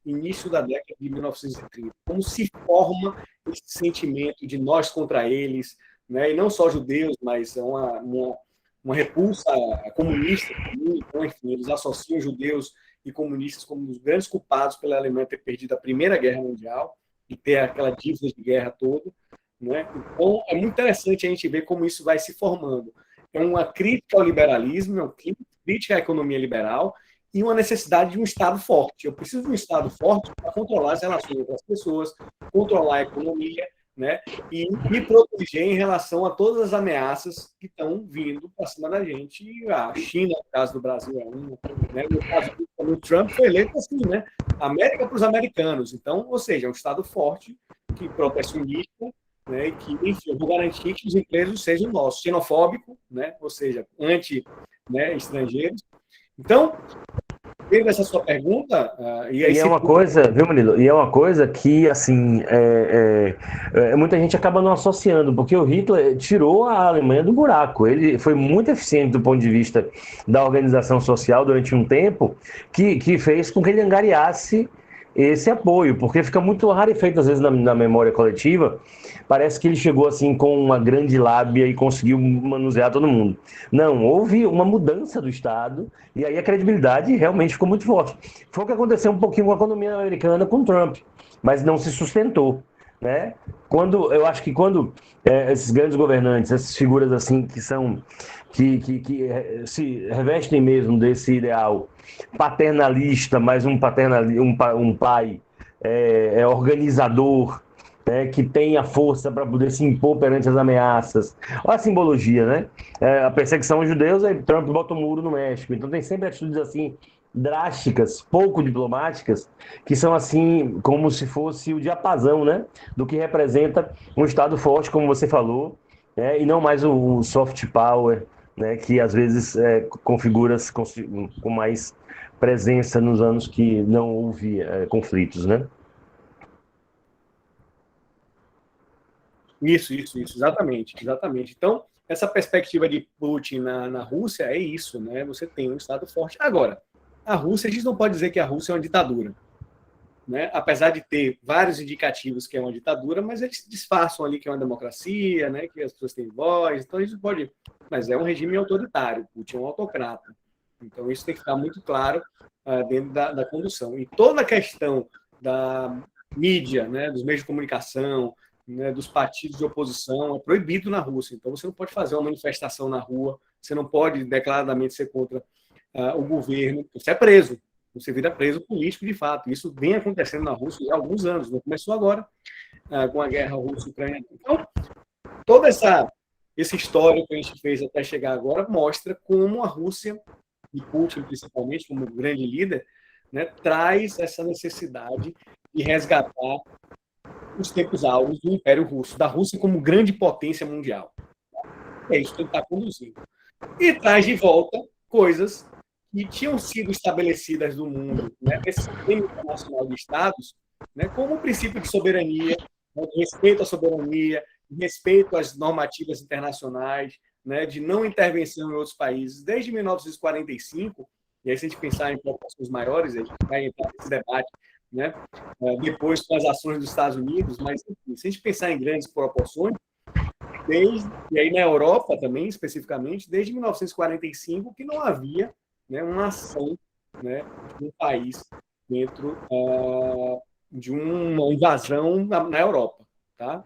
início da década de 1930. Como se forma esse sentimento de nós contra eles, né, e não só judeus, mas uma repulsa comunista. Então, enfim, eles associam judeus e comunistas como os grandes culpados pela Alemanha ter perdido a Primeira Guerra Mundial e ter aquela dívida de guerra toda. Né? Então, é muito interessante a gente ver como isso vai se formando. É uma crítica ao liberalismo, é uma crítica à economia liberal e uma necessidade de um Estado forte. Eu preciso de um Estado forte para controlar as relações entre as pessoas, controlar a economia, né? E me proteger em relação a todas as ameaças que estão vindo para cima da gente. A China, no caso do Brasil, é uma. Né? No caso do Trump, foi eleito assim, né? América para os americanos. Então, ou seja, é um Estado forte, que protecionista, né, que, enfim, eu vou garantir que os empregos sejam nossos, xenofóbico, né, ou seja, anti-estrangeiros. Então, tendo essa sua pergunta, e aí E é se... uma coisa, viu, Murilo? E é uma coisa que, assim, muita gente acaba não associando, porque o Hitler tirou a Alemanha do buraco. Ele foi muito eficiente do ponto de vista da organização social durante um tempo, que fez com que ele angariasse esse apoio, porque fica muito rarefeito, às vezes, na memória coletiva. Parece que ele chegou, assim, com uma grande lábia e conseguiu manusear todo mundo. Não, houve uma mudança do Estado, e aí a credibilidade realmente ficou muito forte. Foi o que aconteceu um pouquinho com a economia americana com Trump, mas não se sustentou, né? Eu acho que quando esses grandes governantes, essas figuras assim que são que se revestem mesmo desse ideal paternalista, mas um pai organizador, né, que tem a força para poder se impor perante as ameaças. Olha a simbologia, né? A perseguição aos judeus, aí Trump bota um muro no México. Então tem sempre atitudes assim drásticas, pouco diplomáticas, que são assim como se fosse o diapasão, né, do que representa um Estado forte, como você falou, e não mais o soft power, né, que às vezes configura-se com mais presença nos anos que não houve conflitos, né? Isso, exatamente, exatamente. Então, essa perspectiva de Putin na Rússia é isso, né? Você tem um Estado forte. Agora, a Rússia, a gente não pode dizer que a Rússia é uma ditadura, né? Apesar de ter vários indicativos que é uma ditadura, mas eles disfarçam ali que é uma democracia, né? Que as pessoas têm voz, então isso pode... Mas é um regime autoritário, Putin é um autocrata. Então isso tem que ficar muito claro dentro da condução. E toda a questão da mídia, né? Dos meios de comunicação, né, dos partidos de oposição, é proibido na Rússia. Então você não pode fazer uma manifestação na rua, você não pode declaradamente ser contra o governo, você é preso. Você vira preso político de fato. Isso vem acontecendo na Rússia há alguns anos, não começou agora com a guerra Rússia-Ucrânia. Então, todo esse histórico que a gente fez até chegar agora mostra como a Rússia, e Putin principalmente, como grande líder, né, traz essa necessidade de resgatar os tempos áureos do Império Russo, da Rússia como grande potência mundial. É isso que ele está conduzindo. E traz de volta coisas que tinham sido estabelecidas no mundo, né, nesse sistema internacional de Estados, né, como o princípio de soberania, né, de respeito à soberania, de respeito às normativas internacionais, né, de não intervenção em outros países. Desde 1945, e aí se a gente pensar em proporções maiores, a gente vai entrar nesse debate, né, depois com as ações dos Estados Unidos, mas enfim, se a gente pensar em grandes proporções, e aí na Europa também, especificamente, desde 1945, que não havia, né, uma ação, né, de um país dentro de uma invasão na Europa, tá?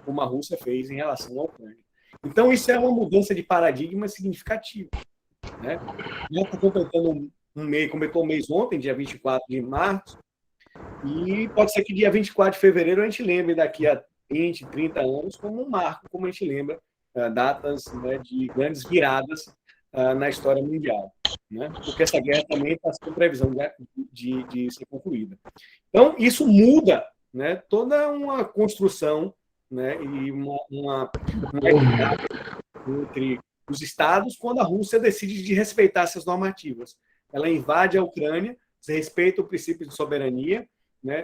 Como a Rússia fez em relação à Ucrânia. Então, isso é uma mudança de paradigma significativa, né? Já está completando um mês, completou um mês ontem, dia 24 de março, e pode ser que dia 24 de fevereiro a gente lembre daqui a 20, 30 anos como um marco, como a gente lembra datas, né, de grandes viradas na história mundial, né? Porque essa guerra também está sem previsão de ser concluída. Então, isso muda, né, toda uma construção, né, e uma equidade entre os estados quando a Rússia decide de respeitar essas normativas. Ela invade a Ucrânia, respeita o princípio de soberania, né,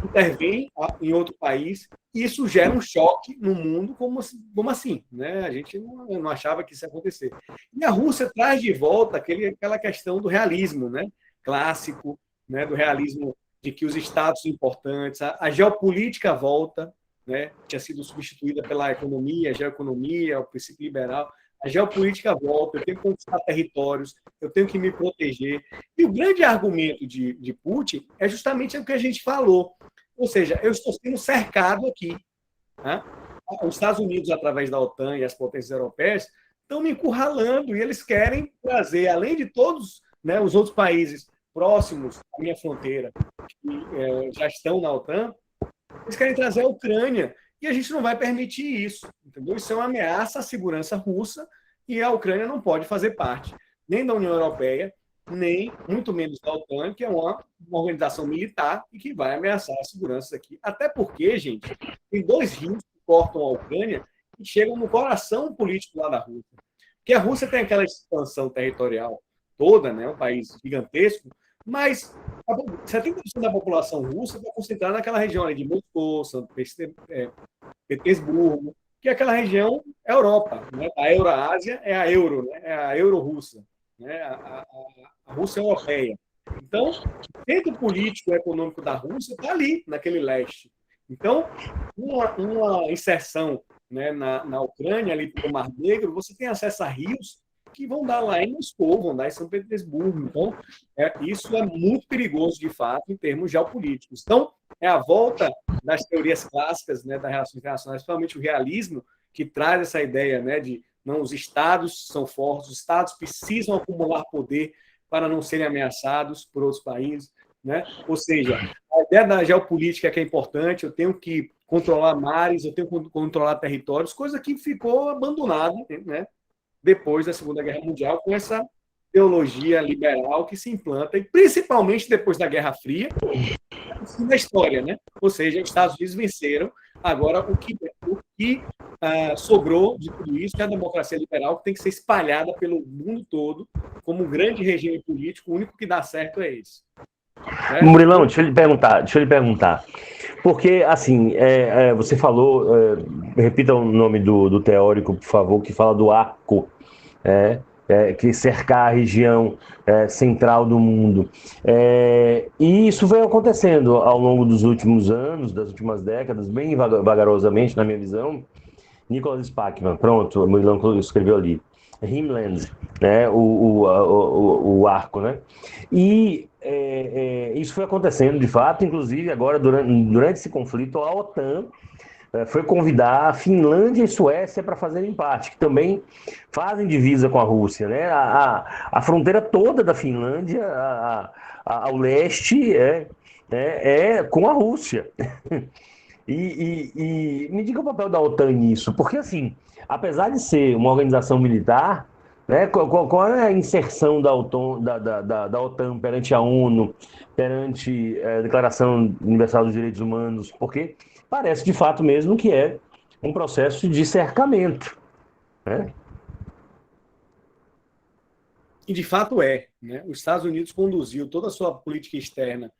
intervém em outro país, e isso gera um choque no mundo, como assim? Né? A gente não achava que isso ia acontecer. E a Rússia traz de volta aquela questão do realismo, né? Clássico, né? Do realismo de que os estados são importantes, a geopolítica volta, né? Tinha sido substituída pela economia, a geoeconomia, o princípio liberal. A geopolítica volta, eu tenho que conquistar territórios, eu tenho que me proteger. E o grande argumento de Putin é justamente o que a gente falou. Ou seja, eu estou sendo cercado aqui. Né? Os Estados Unidos, através da OTAN e as potências europeias, estão me encurralando e eles querem trazer, além de todos, né, os outros países próximos à minha fronteira, que já estão na OTAN, eles querem trazer a Ucrânia. E a gente não vai permitir isso. Entendeu? Isso é uma ameaça à segurança russa e a Ucrânia não pode fazer parte nem da União Europeia, nem muito menos da OTAN, que é uma organização militar e que vai ameaçar a segurança aqui. Até porque, gente, tem dois riscos cortam a Ucrânia e chegam no coração político lá da Rússia. Porque a Rússia tem aquela expansão territorial toda, né, um país gigantesco, mas 70% da população russa está concentrada naquela região ali de Moscou, São Petersburgo, que é aquela região Europa, né? A Euroásia é a euro, né? É a euro-russa, né? A Rússia europeia. Então, o centro político e econômico da Rússia está ali, naquele leste. Então, uma inserção, né, na Ucrânia, ali pelo Mar Negro, você tem acesso a rios que vão dar lá em Moscou, vão dar em São Petersburgo. Então, isso é muito perigoso, de fato, em termos geopolíticos. Então, é a volta das teorias clássicas, né, das relações internacionais, principalmente o realismo, que traz essa ideia, né, de não, os estados são fortes, os estados precisam acumular poder para não serem ameaçados por outros países, né? Ou seja, a ideia da geopolítica que é importante, eu tenho que controlar mares, eu tenho que controlar territórios, coisa que ficou abandonada, né, depois da Segunda Guerra Mundial, com essa teologia liberal que se implanta, e principalmente depois da Guerra Fria, da história, né? Ou seja, os Estados Unidos venceram. Agora, o que sobrou de tudo isso é a democracia liberal, que tem que ser espalhada pelo mundo todo como um grande regime político. O único que dá certo é esse. Né? Murilão, deixa eu lhe perguntar. Porque, assim, você falou, repita o nome do teórico, por favor, que fala do arco, que cercar a região central do mundo. E isso veio acontecendo ao longo dos últimos anos, das últimas décadas, bem vagarosamente, na minha visão. Nicholas Spackman, pronto, o Murilão escreveu ali. Himmland, né, o arco, né? E isso foi acontecendo, de fato, inclusive agora, durante esse conflito, a OTAN foi convidar a Finlândia e Suécia para fazerem parte, que também fazem divisa com a Rússia, né? A fronteira toda da Finlândia ao leste é com a Rússia. E me diga o papel da OTAN nisso, porque assim, apesar de ser uma organização militar, né, qual é a inserção da OTAN perante a ONU, perante a Declaração Universal dos Direitos Humanos? Porque parece de fato mesmo que é um processo de cercamento, né? E de fato né? Os Estados Unidos conduziu toda a sua política externa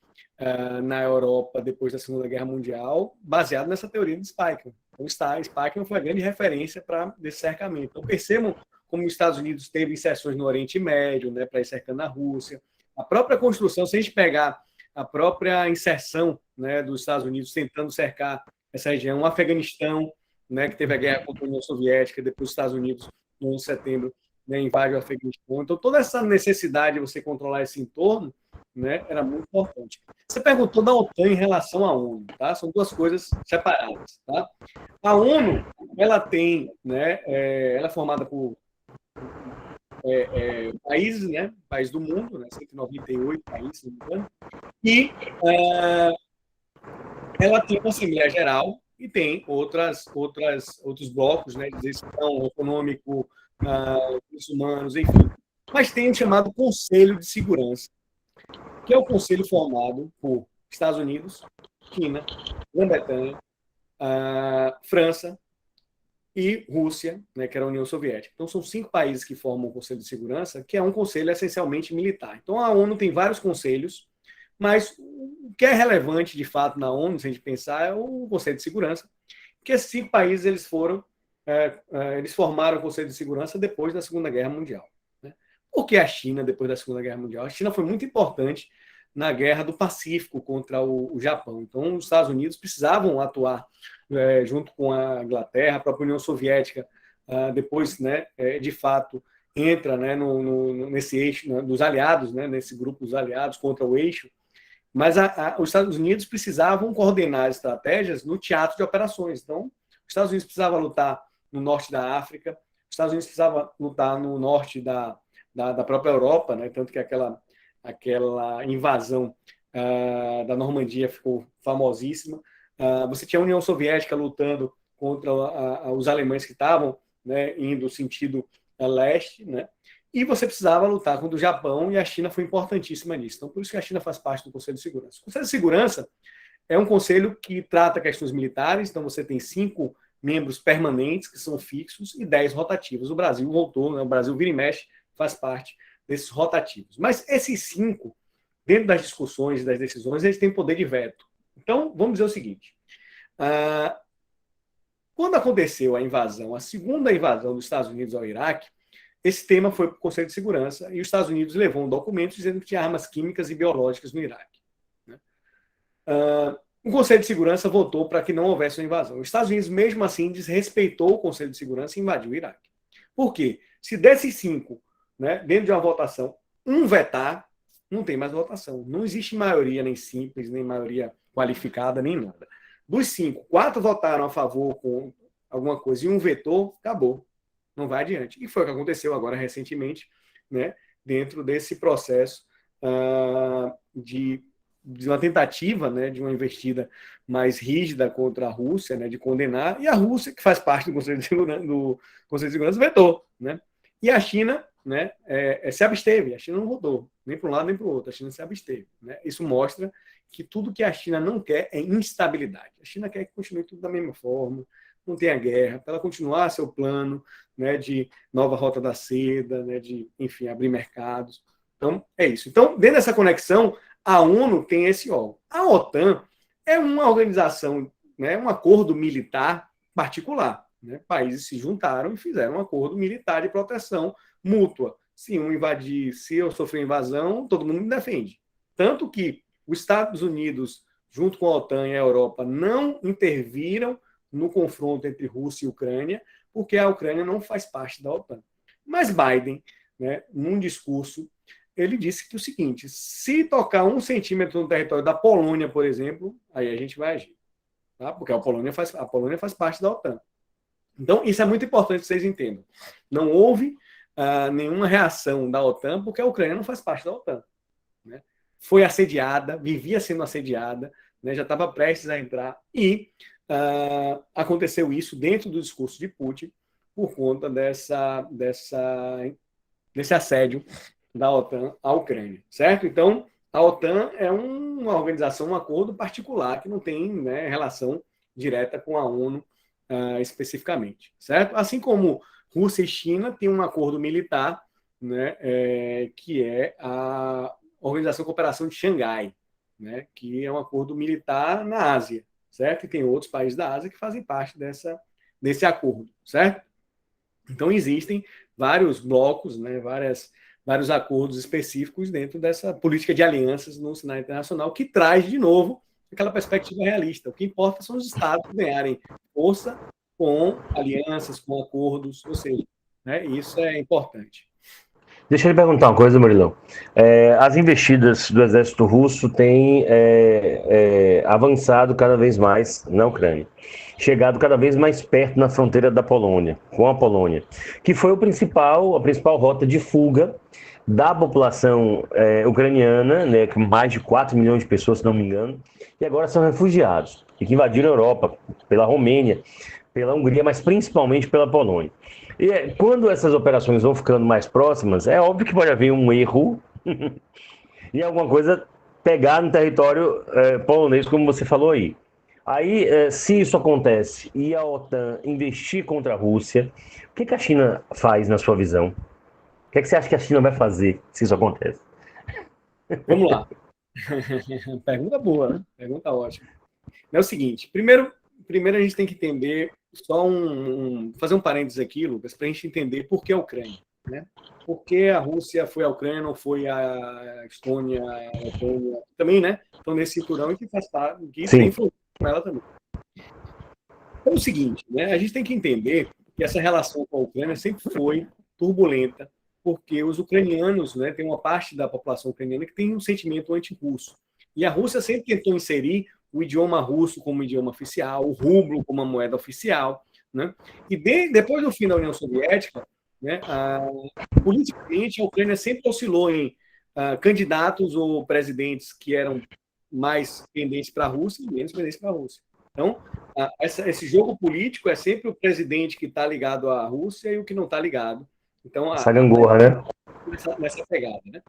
na Europa depois da Segunda Guerra Mundial, baseado nessa teoria de Spackman. Então, Spackman foi a grande referência para esse cercamento. Então, percebam como os Estados Unidos teve inserções no Oriente Médio, né, para ir cercando a Rússia. A própria construção, se a gente pegar a própria inserção, né, dos Estados Unidos tentando cercar essa região, o Afeganistão, né, que teve a guerra contra a União Soviética, depois os Estados Unidos, no 11 de setembro, né, invade o Afeganistão. Então, toda essa necessidade de você controlar esse entorno, né, era muito importante. Você perguntou da OTAN em relação à ONU, tá? São duas coisas separadas, tá? A ONU, ela tem, né, ela é formada por países, né, países do mundo, né, 198 países, se não me engano, e ela tem uma Assembleia Geral e tem outros blocos, né, de gestão econômico, recursos humanos, enfim. Mas tem o chamado Conselho de Segurança, que é o conselho formado por Estados Unidos, China, Grã-Bretanha, França e Rússia, né, que era a União Soviética. Então, são 5 países que formam o Conselho de Segurança, que é um conselho essencialmente militar. Então, a ONU tem vários conselhos, mas o que é relevante, de fato, na ONU, se a gente pensar, é o Conselho de Segurança, que esses 5 países eles formaram o Conselho de Segurança depois da Segunda Guerra Mundial. Por que a China, depois da Segunda Guerra Mundial? A China foi muito importante na Guerra do Pacífico contra o Japão. Então, os Estados Unidos precisavam atuar junto com a Inglaterra, a própria União Soviética, depois, né, de fato, entra, né, nesse eixo, né, dos aliados, né, nesse grupo dos aliados contra o eixo. Mas os Estados Unidos precisavam coordenar estratégias no teatro de operações. Então, os Estados Unidos precisavam lutar no norte da África, os Estados Unidos precisavam lutar no norte da própria Europa, né? Tanto que aquela invasão da Normandia ficou famosíssima. Você tinha a União Soviética lutando contra os alemães que estavam, né, indo sentido leste, né? E você precisava lutar contra o Japão, e a China foi importantíssima nisso. Então, por isso que a China faz parte do Conselho de Segurança. O Conselho de Segurança é um conselho que trata questões militares, então você tem 5 membros permanentes, que são fixos, e 10 rotativos. O Brasil voltou, né? O Brasil vira e mexe, faz parte desses rotativos. Mas esses 5, dentro das discussões e das decisões, eles têm poder de veto. Então, vamos dizer o seguinte. Quando aconteceu a invasão, a segunda invasão dos Estados Unidos ao Iraque, esse tema foi para o Conselho de Segurança e os Estados Unidos levou um documento dizendo que tinha armas químicas e biológicas no Iraque. Né? O Conselho de Segurança votou para que não houvesse uma invasão. Os Estados Unidos, mesmo assim, desrespeitou o Conselho de Segurança e invadiu o Iraque. Por quê? Se desses 5, né, dentro de uma votação, um vetar, não tem mais votação. Não existe maioria nem simples, nem maioria qualificada, nem nada. Dos 5, 4 votaram a favor com alguma coisa e um vetou, acabou. Não vai adiante. E foi o que aconteceu agora recentemente, né, dentro desse processo de uma tentativa, né, de uma investida mais rígida contra a Rússia, né, de condenar, e a Rússia, que faz parte do Conselho de Segurança, vetou. Né? E a China, né, se absteve. A China não votou, nem para um lado nem para o outro. A China se absteve. Né? Isso mostra que tudo que a China não quer é instabilidade. A China quer que continue tudo da mesma forma, não tenha guerra, para ela continuar seu plano, né, de nova rota da seda, né, de, enfim, abrir mercados. Então, é isso. Então, dentro dessa conexão, a ONU tem esse órgão. A OTAN é uma organização, né, um acordo militar particular. Né? Países se juntaram e fizeram um acordo militar de proteção mútua. Se um invadir, se eu sofrer invasão, todo mundo me defende. Tanto que os Estados Unidos, junto com a OTAN e a Europa, não interviram no confronto entre Rússia e Ucrânia, porque a Ucrânia não faz parte da OTAN. Mas Biden, né, num discurso, ele disse que o seguinte: se tocar 1 centímetro no território da Polônia, por exemplo, aí a gente vai agir. Tá? Porque a Polônia faz parte da OTAN. Então, isso é muito importante que vocês entendam. Não houve nenhuma reação da OTAN, porque a Ucrânia não faz parte da OTAN. Né? Foi assediada, vivia sendo assediada, né? Já estava prestes a entrar, e aconteceu isso dentro do discurso de Putin por conta desse assédio da OTAN à Ucrânia, certo? Então, a OTAN é uma organização, um acordo particular que não tem, né, relação direta com a ONU especificamente, certo? Assim como Rússia e China têm um acordo militar, né, que é a Organização de Cooperação de Xangai, né, que é um acordo militar na Ásia, certo? E tem outros países da Ásia que fazem parte desse acordo, certo? Então, existem vários blocos, né, vários acordos específicos dentro dessa política de alianças no cenário internacional, que traz, de novo, aquela perspectiva realista. O que importa são os Estados ganharem força com alianças, com acordos, ou seja, né, isso é importante. Deixa eu lhe perguntar uma coisa, Murilão. As investidas do exército russo têm avançado cada vez mais na Ucrânia, chegado cada vez mais perto na fronteira da Polônia, com a Polônia, que foi a principal rota de fuga da população ucraniana, né, com mais de 4 milhões de pessoas, se não me engano, e agora são refugiados, e que invadiram a Europa, pela Romênia, pela Hungria, mas principalmente pela Polônia. E quando essas operações vão ficando mais próximas, é óbvio que pode haver um erro e alguma coisa pegar no território polonês, como você falou aí. Aí, se isso acontece e a OTAN investir contra a Rússia, o que a China faz, na sua visão? O que você acha que a China vai fazer se isso acontece? Vamos lá. Pergunta boa, né? Pergunta ótima. É o seguinte, primeiro a gente tem que entender, fazer um parênteses aqui, Lucas, para a gente entender por que a Ucrânia. Né? Por que a Rússia foi a Ucrânia, não foi a Estônia, a Letônia, também, né? Estão nesse cinturão e que faz parte, que tem influência com ela também. É o seguinte, né? A gente tem que entender que essa relação com a Ucrânia sempre foi turbulenta, porque os ucranianos, né, tem uma parte da população ucraniana que tem um sentimento anti-russo. E a Rússia sempre tentou inserir o idioma russo como idioma oficial, o rublo como uma moeda oficial. Né? E depois do fim da União Soviética, né, politicamente, a Ucrânia sempre oscilou em candidatos ou presidentes que eram mais pendentes para a Rússia e menos pendentes para a Rússia. Então, esse jogo político é sempre o presidente que está ligado à Rússia e o que não está ligado. Então, essa gangorra, né? Nessa pegada, né?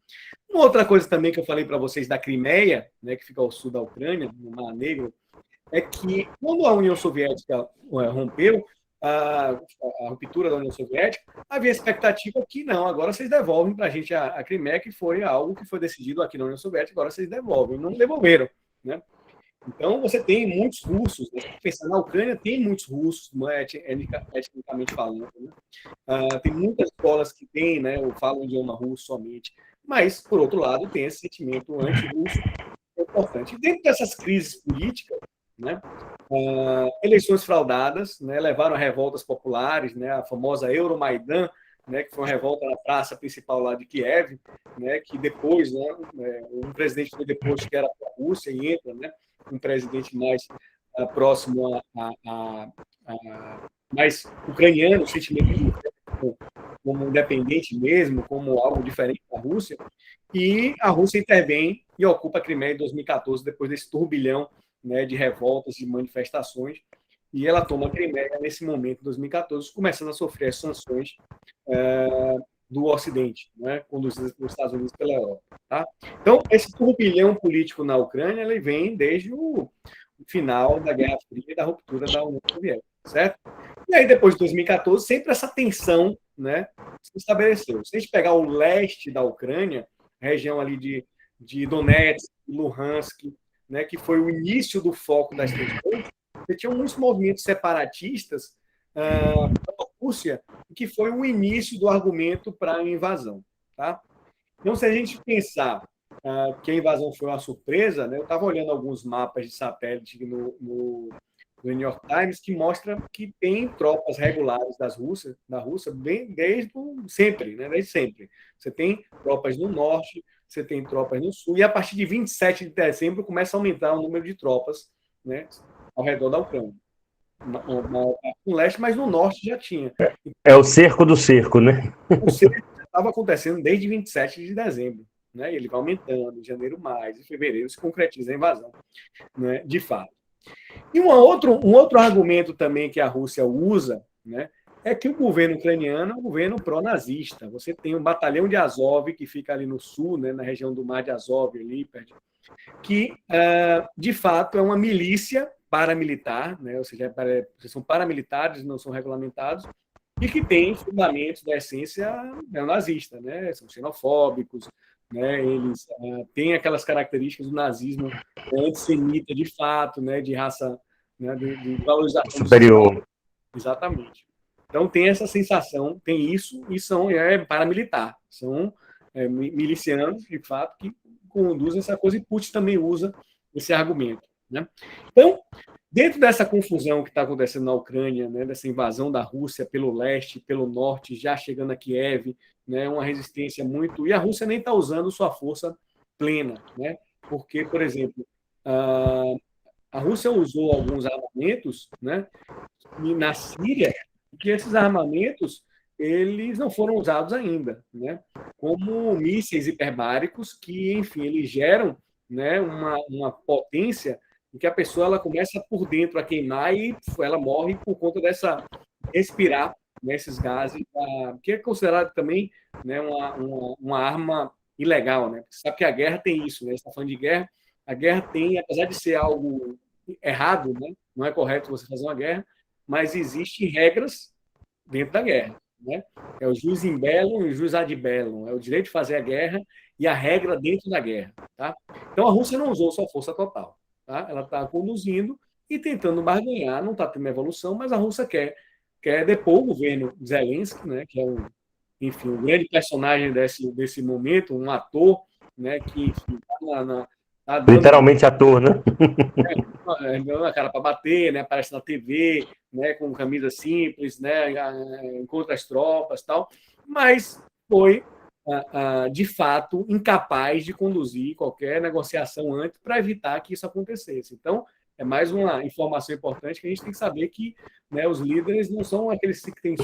Uma outra coisa também que eu falei para vocês da Crimeia, né, que fica ao sul da Ucrânia, no Mar Negro, é que quando a União Soviética rompeu, a ruptura da União Soviética, havia expectativa que não, agora vocês devolvem para a gente a Crimeia, que foi algo que foi decidido aqui na União Soviética, agora vocês devolvem. Não devolveram, né? Então, você tem muitos russos, né? Pensar na Ucrânia, tem muitos russos, etnicamente falando. Né? Tem muitas escolas que têm, né, ou falam idioma russo somente. Mas, por outro lado, tem esse sentimento anti-russo importante. E dentro dessas crises políticas, né, eleições fraudadas, né, levaram a revoltas populares, né, a famosa Euromaidan, né, que foi uma revolta na praça principal lá de Kiev, né, que depois, né, um presidente foi depois que era para a Rússia e entra, né, um presidente mais próximo mais ucraniano, o sentimento como independente mesmo, como algo diferente da Rússia, e a Rússia intervém e ocupa a Crimeia em 2014, depois desse turbilhão, né, de revoltas, de manifestações, e ela toma a Crimeia nesse momento, em 2014, começando a sofrer as sanções do Ocidente, né, conduzidas pelos Estados Unidos e pela Europa. Tá? Então, esse turbilhão político na Ucrânia ele vem desde o final da Guerra Fria e da ruptura da União Soviética, certo? E aí, depois de 2014, sempre essa tensão, né, se estabeleceu. Se a gente pegar o leste da Ucrânia, região ali de Donetsk, Luhansk, né, que foi o início do foco das tensões, você tinha muitos movimentos separatistas da Rússia, que foi o início do argumento para a invasão. Tá? Então, se a gente pensar que a invasão foi uma surpresa, né, eu estava olhando alguns mapas de satélite no New York Times que mostra que tem tropas regulares da Rússia bem desde sempre, né, desde sempre. Você tem tropas no norte, você tem tropas no sul, e a partir de 27 de dezembro começa a aumentar o número de tropas, né, ao redor da Ucrânia. No leste, mas no norte já tinha. É o cerco do cerco, né? O cerco estava acontecendo desde 27 de dezembro. Né? Ele vai aumentando, em janeiro mais, em fevereiro se concretiza a invasão, né? De fato. E um outro argumento também que a Rússia usa, né, é que o governo ucraniano é um governo pró-nazista. Você tem um batalhão de Azov, que fica ali no sul, né, na região do Mar de Azov, ali, que, de fato, é uma milícia paramilitar, né, ou seja, são paramilitares, não são regulamentados, e que tem fundamentos da essência neonazista, né, são xenofóbicos, né, eles têm aquelas características do nazismo antissemita de fato, né, de raça, né, de valorização superior. Exatamente. Então tem essa sensação, tem isso, e são paramilitar, são milicianos, de fato, que conduzem essa coisa, e Putin também usa esse argumento. Né? Então, dentro dessa confusão que está acontecendo na Ucrânia, né, dessa invasão da Rússia pelo leste, pelo norte, já chegando a Kiev, né, uma resistência muito... E a Rússia nem está usando sua força plena, né? Porque, por exemplo, a Rússia usou alguns armamentos, né, na Síria, que esses armamentos eles não foram usados ainda, né? Como mísseis hiperbáricos que, enfim, eles geram, né, uma potência em que a pessoa ela começa por dentro a queimar e ela morre por conta dessa respirar, né, esses gases, que é considerado também, né, uma arma ilegal, né? Você sabe que a guerra tem isso, né? Você está falando de guerra, a guerra tem, apesar de ser algo errado, né? Não é correto você fazer uma guerra, mas existem regras dentro da guerra. Né? É o jus in bellum e o jus ad bellum. É o direito de fazer a guerra e a regra dentro da guerra. Tá? Então, a Rússia não usou sua força total. Tá? Ela está conduzindo e tentando barganhar, não está tendo evolução, mas a Rússia quer depor o governo Zelensky, né? Que é enfim, um grande personagem desse momento, um ator, né? Que está literalmente ator, né? Dando a cara para bater, né? Aparece na TV, né? Com camisa simples, né? Encontra as tropas, tal. Mas foi de fato incapaz de conduzir qualquer negociação antes para evitar que isso acontecesse. Então é mais uma informação importante que a gente tem que saber que, né, os líderes não são aqueles que têm só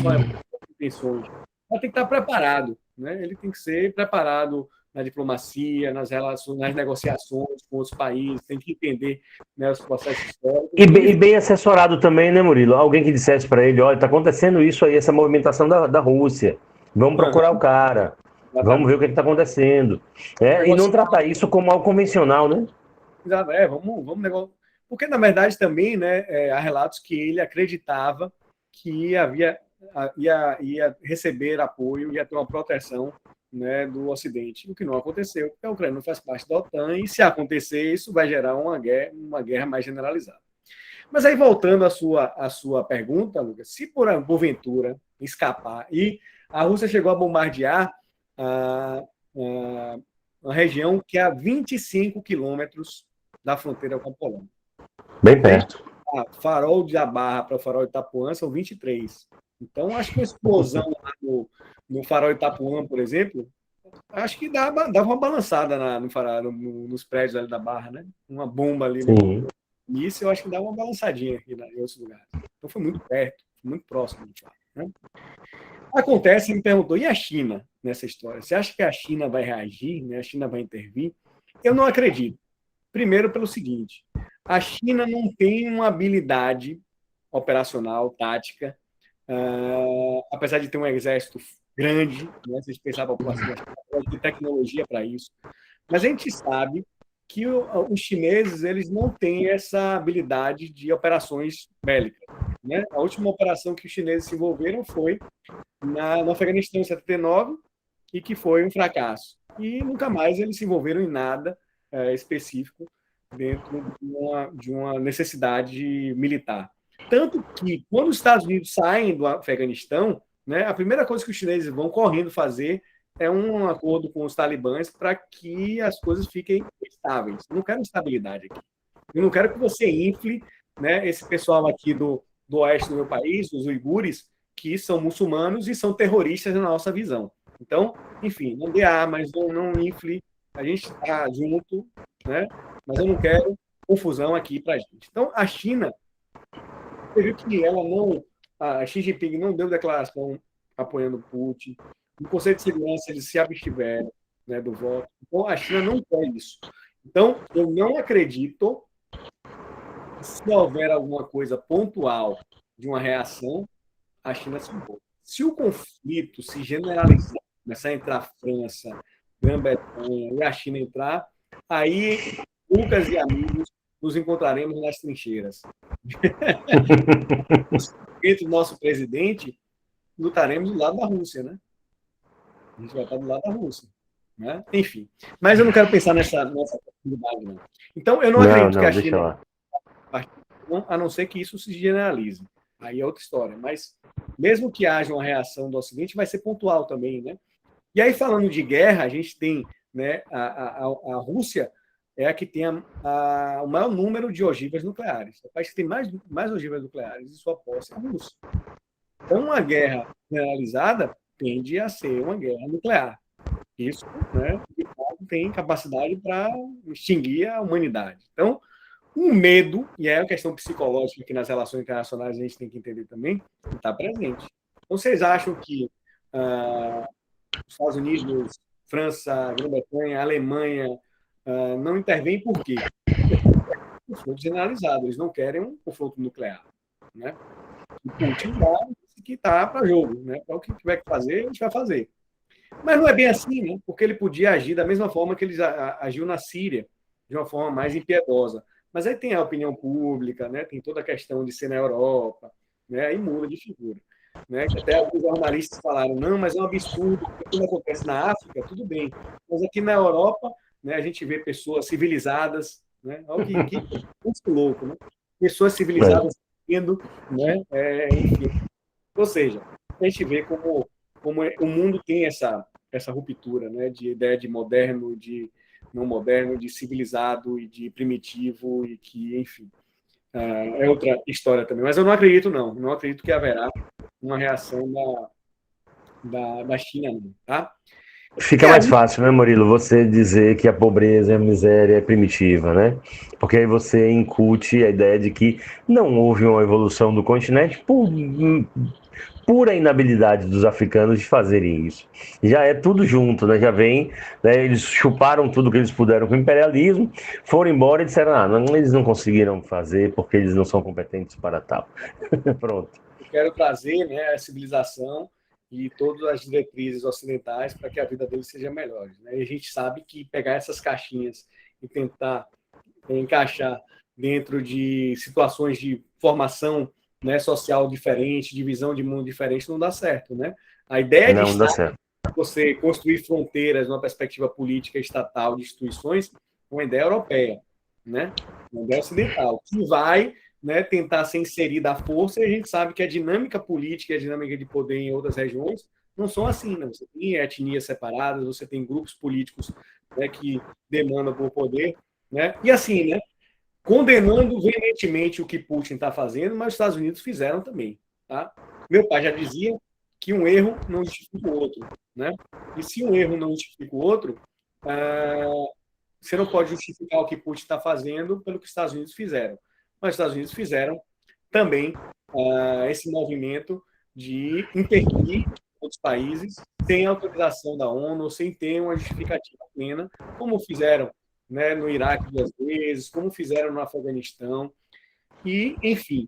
intenções. Ele tem que estar preparado, né? Ele tem que ser preparado na diplomacia, nas relações, nas negociações com outros países, tem que entender, né, os processos históricos. E bem assessorado também, né, Murilo? Alguém que dissesse para ele, olha, está acontecendo isso aí, essa movimentação da Rússia, vamos procurar o cara, vamos ver o que está acontecendo. E não tratar isso como algo convencional, né? Vamos negociar. Porque, na verdade, também, né, há relatos que ele acreditava que ia receber apoio, ia ter uma proteção, né, do Ocidente, o que não aconteceu, porque a Ucrânia não faz parte da OTAN, e se acontecer, isso vai gerar uma guerra mais generalizada. Mas aí, voltando à sua pergunta, Lucas, se porventura escapar, e a Rússia chegou a bombardear uma região que é a 25 quilômetros da fronteira com a Polônia. Bem perto. Farol da Barra para o Farol de Itapuã são 23. Então, acho que uma explosão lá no Farol de Itapuã, por exemplo, acho que dava uma balançada nos prédios ali da Barra, né? Uma bomba ali nisso, eu acho que dava uma balançadinha aqui em outros lugares. Então, foi muito perto, muito próximo, de fato, né? Acontece, me perguntou, e a China nessa história? Você acha que a China vai reagir, né? A China vai intervir? Eu não acredito. Primeiro, pelo seguinte: a China não tem uma habilidade operacional, tática, apesar de ter um exército grande, né? Se a gente pensar a população da China, pode ter tecnologia para isso. Mas a gente sabe que os chineses eles não têm essa habilidade de operações bélicas, né? A última operação que os chineses se envolveram foi no Afeganistão em 79, e que foi um fracasso. E nunca mais eles se envolveram em nada específico dentro de uma necessidade militar. Tanto que, quando os Estados Unidos saem do Afeganistão, né, a primeira coisa que os chineses vão correndo fazer é um acordo com os talibãs para que as coisas fiquem estáveis. Eu não quero estabilidade aqui. Eu não quero que você infle, né, esse pessoal aqui do oeste do meu país, os uigures, que são muçulmanos e são terroristas na nossa visão. Então, enfim, não dê mas não infle. A gente está junto, né? Mas eu não quero confusão aqui para a gente. Então, a China, você viu que a Xi Jinping não deu declaração apoiando Putin. No Conselho de Segurança, eles se abstiveram, né, do voto. Então, a China não quer isso. Então, eu não acredito que, se houver alguma coisa pontual de uma reação, a China se impõe. Se o conflito se generalizar, começar a entrar a França, Grã-Bretanha e a China entrar, aí, Lucas e amigos, nos encontraremos nas trincheiras. Entre o nosso presidente, lutaremos do lado da Rússia, né? A gente vai estar do lado da Rússia, né? Enfim. Mas eu não quero pensar nessa possibilidade, não. Então, eu não acredito que a China, a não ser que isso se generalize. Aí é outra história. Mas, mesmo que haja uma reação do Ocidente, vai ser pontual também, né? E aí, falando de guerra, a gente tem, né, a Rússia é a que tem o maior número de ogivas nucleares. O país que tem mais ogivas nucleares em sua posse é a Rússia. Então, uma guerra generalizada tende a ser uma guerra nuclear. Isso, né, tem capacidade para extinguir a humanidade. Então, um medo, e é uma questão psicológica que nas relações internacionais a gente tem que entender também, está presente. Então, vocês acham que os Estados Unidos, França, Grã-Bretanha, Alemanha não intervêm por quê? Porque confronto generalizado, eles não querem um confronto nuclear, né? O Putin disse que está para jogo, né? Para o que tiver que fazer, a gente vai fazer. Mas não é bem assim, né? Porque ele podia agir da mesma forma que ele agiu na Síria, de uma forma mais impiedosa. Mas aí tem a opinião pública, né? Tem toda a questão de ser na Europa, né? Aí muda de figura. Né? Que até alguns jornalistas falaram, não, mas é um absurdo, porque quando acontece na África, tudo bem. Mas aqui na Europa, né, a gente vê pessoas civilizadas, né? Olha que louco, né? Pessoas civilizadas vendo, né? Enfim. Ou seja, a gente vê como o mundo tem essa ruptura, né? De ideia de moderno, de não moderno, de civilizado e de primitivo, e que, enfim, é outra história também. Mas eu não acredito, não. Não acredito que haverá uma reação da China, não, tá? Fica mais fácil, né, Murilo, você dizer que a pobreza e a miséria é primitiva, né? Porque aí você incute a ideia de que não houve uma evolução do continente por pura inabilidade dos africanos de fazerem isso. Já é tudo junto, né? Já vem, né? Eles chuparam tudo que eles puderam com o imperialismo, foram embora e disseram, não, eles não conseguiram fazer porque eles não são competentes para tal. Pronto. Eu quero trazer, né, a civilização e todas as diretrizes ocidentais para que a vida deles seja melhor, né? E a gente sabe que pegar essas caixinhas e tentar encaixar dentro de situações de formação, né, social diferente, de visão de mundo diferente, não dá certo, né? A ideia de Não dá Estado, certo. você construir fronteiras numa perspectiva política estatal de instituições, é uma ideia europeia, né? Uma ideia ocidental, que vai, né, tentar ser inserida à força, e a gente sabe que a dinâmica política e a dinâmica de poder em outras regiões não são assim, né? Você tem etnias separadas, você tem grupos políticos, né, que demandam por poder, né? E assim, né? Condenando veementemente o que Putin está fazendo, mas os Estados Unidos fizeram também. Tá? Meu pai já dizia que um erro não justifica o outro. Né? E se um erro não justifica o outro, você não pode justificar o que Putin está fazendo pelo que os Estados Unidos fizeram. Mas os Estados Unidos fizeram também esse movimento de intervir em outros países sem autorização da ONU, sem ter uma justificativa plena, como fizeram, né, no Iraque 2 vezes, como fizeram no Afeganistão. E, enfim,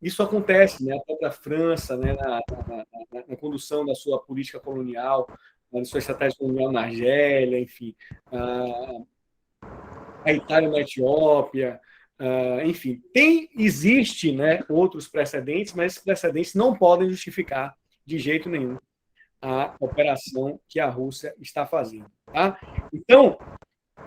isso acontece, né, até da França, né, na condução da sua política colonial, da sua estratégia colonial na Argélia, enfim, a Itália na Etiópia, enfim, existe, né, outros precedentes, mas esses precedentes não podem justificar de jeito nenhum a operação que a Rússia está fazendo. Tá? Então,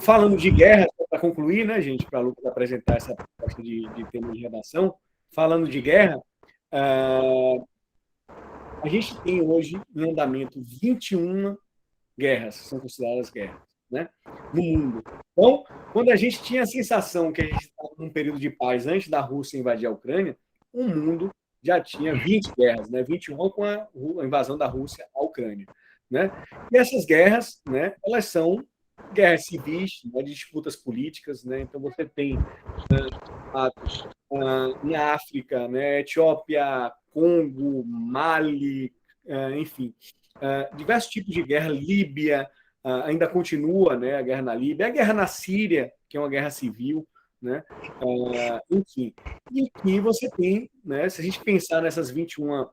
falando de guerra, para concluir, né, gente, para a Lucas apresentar essa proposta de tema de redação, falando de guerra, a gente tem hoje em andamento 21 guerras, são consideradas guerras, né, no mundo. Então, quando a gente tinha a sensação que a gente estava num período de paz antes da Rússia invadir a Ucrânia, o mundo já tinha 20 guerras, né, 21 com a invasão da Rússia à Ucrânia. Né? E essas guerras, né, elas são guerras civis, né, de disputas políticas, né? Então você tem em África, né, Etiópia, Congo, Mali, enfim, diversos tipos de guerra. Líbia ainda continua, né, a guerra na Líbia, a guerra na Síria, que é uma guerra civil, né? Enfim, e aqui você tem, né, se a gente pensar nessas 21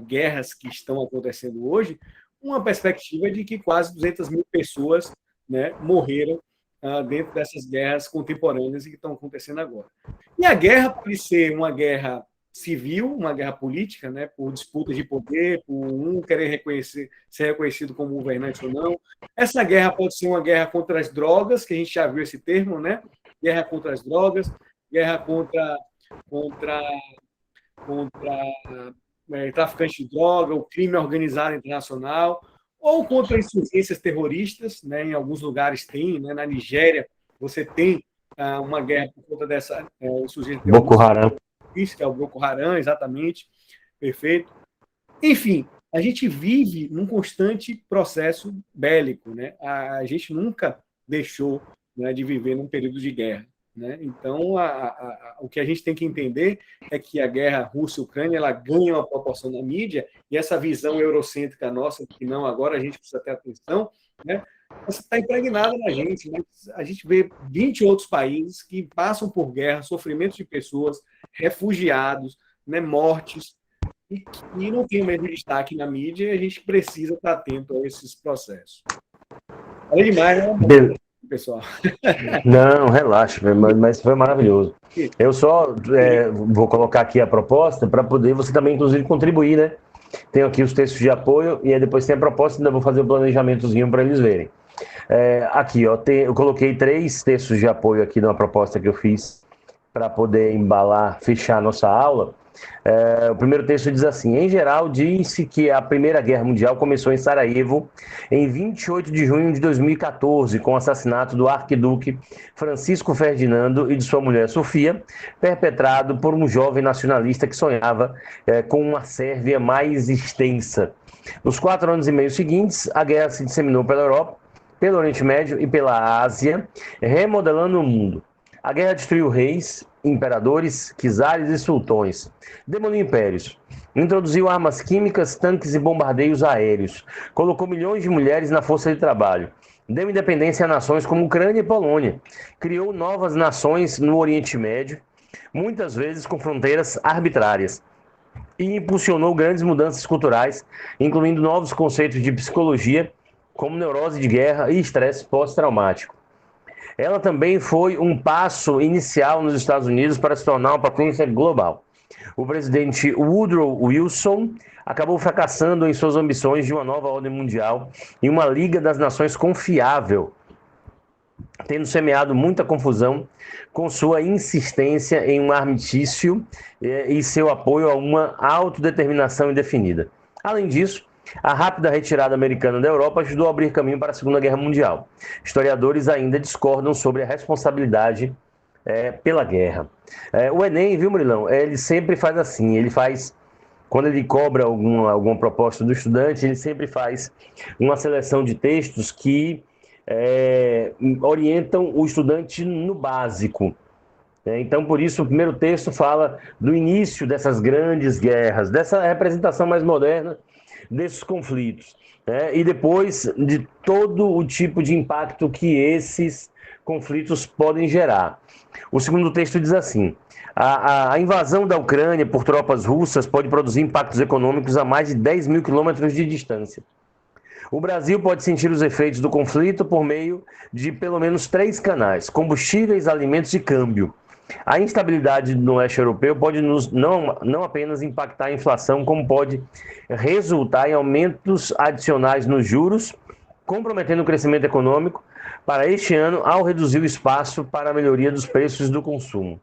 guerras que estão acontecendo hoje, uma perspectiva de que quase 200 mil pessoas, né, morreram dentro dessas guerras contemporâneas que estão acontecendo agora. E a guerra pode ser uma guerra civil, uma guerra política, né, por disputa de poder, por um querer ser reconhecido como governante ou não. Essa guerra pode ser uma guerra contra as drogas, que a gente já viu esse termo, né? Guerra contra as drogas, guerra contra traficantes de droga, o crime organizado internacional, ou contra insurgências terroristas, né? Em alguns lugares tem, né? Na Nigéria você tem uma guerra por conta dessa insurgência terrorista. Boko Haram. Isso, que é o Boko Haram, exatamente, perfeito. Enfim, a gente vive num constante processo bélico, né? A gente nunca deixou, né, de viver num período de guerra. Né? Então, o que a gente tem que entender é que a guerra Rússia-Ucrânia ela ganha uma proporção na mídia, e essa visão eurocêntrica nossa, que não, agora a gente precisa ter atenção, né? Essa está impregnada na gente. Né? A gente vê 20 outros países que passam por guerra, sofrimento de pessoas, refugiados, né, mortes, e não tem o mesmo destaque na mídia, e a gente precisa estar atento a esses processos. Falei demais, né? Pessoal. Não, relaxa, mas foi maravilhoso. Eu só vou colocar aqui a proposta para poder você também, inclusive, contribuir, né? Tenho aqui os textos de apoio e aí depois tem a proposta, ainda vou fazer o planejamentozinho para eles verem. Aqui, ó, eu coloquei 3 textos de apoio aqui numa proposta que eu fiz para poder embalar, fechar a nossa aula. O primeiro texto diz assim: em geral, diz-se que a Primeira Guerra Mundial começou em Sarajevo em 28 de junho de 2014, com o assassinato do arquiduque Francisco Ferdinando e de sua mulher Sofia, perpetrado por um jovem nacionalista que sonhava com uma Sérvia mais extensa. Nos 4 anos e meio seguintes, a guerra se disseminou pela Europa, pelo Oriente Médio e pela Ásia, remodelando o mundo. A guerra destruiu reis, imperadores, czares e sultões, demoliu impérios, introduziu armas químicas, tanques e bombardeios aéreos, colocou milhões de mulheres na força de trabalho, deu independência a nações como Ucrânia e Polônia, criou novas nações no Oriente Médio, muitas vezes com fronteiras arbitrárias, e impulsionou grandes mudanças culturais, incluindo novos conceitos de psicologia, como neurose de guerra e estresse pós-traumático. Ela também foi um passo inicial nos Estados Unidos para se tornar uma potência global. O presidente Woodrow Wilson acabou fracassando em suas ambições de uma nova ordem mundial e uma Liga das Nações confiável, tendo semeado muita confusão com sua insistência em um armistício e seu apoio a uma autodeterminação indefinida. Além disso, a rápida retirada americana da Europa ajudou a abrir caminho para a Segunda Guerra Mundial. Historiadores ainda discordam sobre a responsabilidade pela guerra. O Enem, viu, Murilão? Ele sempre faz assim, quando ele cobra alguma proposta do estudante, ele sempre faz uma seleção de textos que orientam o estudante no básico. Então, por isso, o primeiro texto fala do início dessas grandes guerras, dessa representação mais moderna desses conflitos, e depois de todo o tipo de impacto que esses conflitos podem gerar. O segundo texto diz assim: a invasão da Ucrânia por tropas russas pode produzir impactos econômicos a mais de 10 mil quilômetros de distância. O Brasil pode sentir os efeitos do conflito por meio de pelo menos 3 canais: combustíveis, alimentos e câmbio. A instabilidade no leste europeu pode não apenas impactar a inflação, como pode resultar em aumentos adicionais nos juros, comprometendo o crescimento econômico para este ano ao reduzir o espaço para a melhoria dos preços do consumo.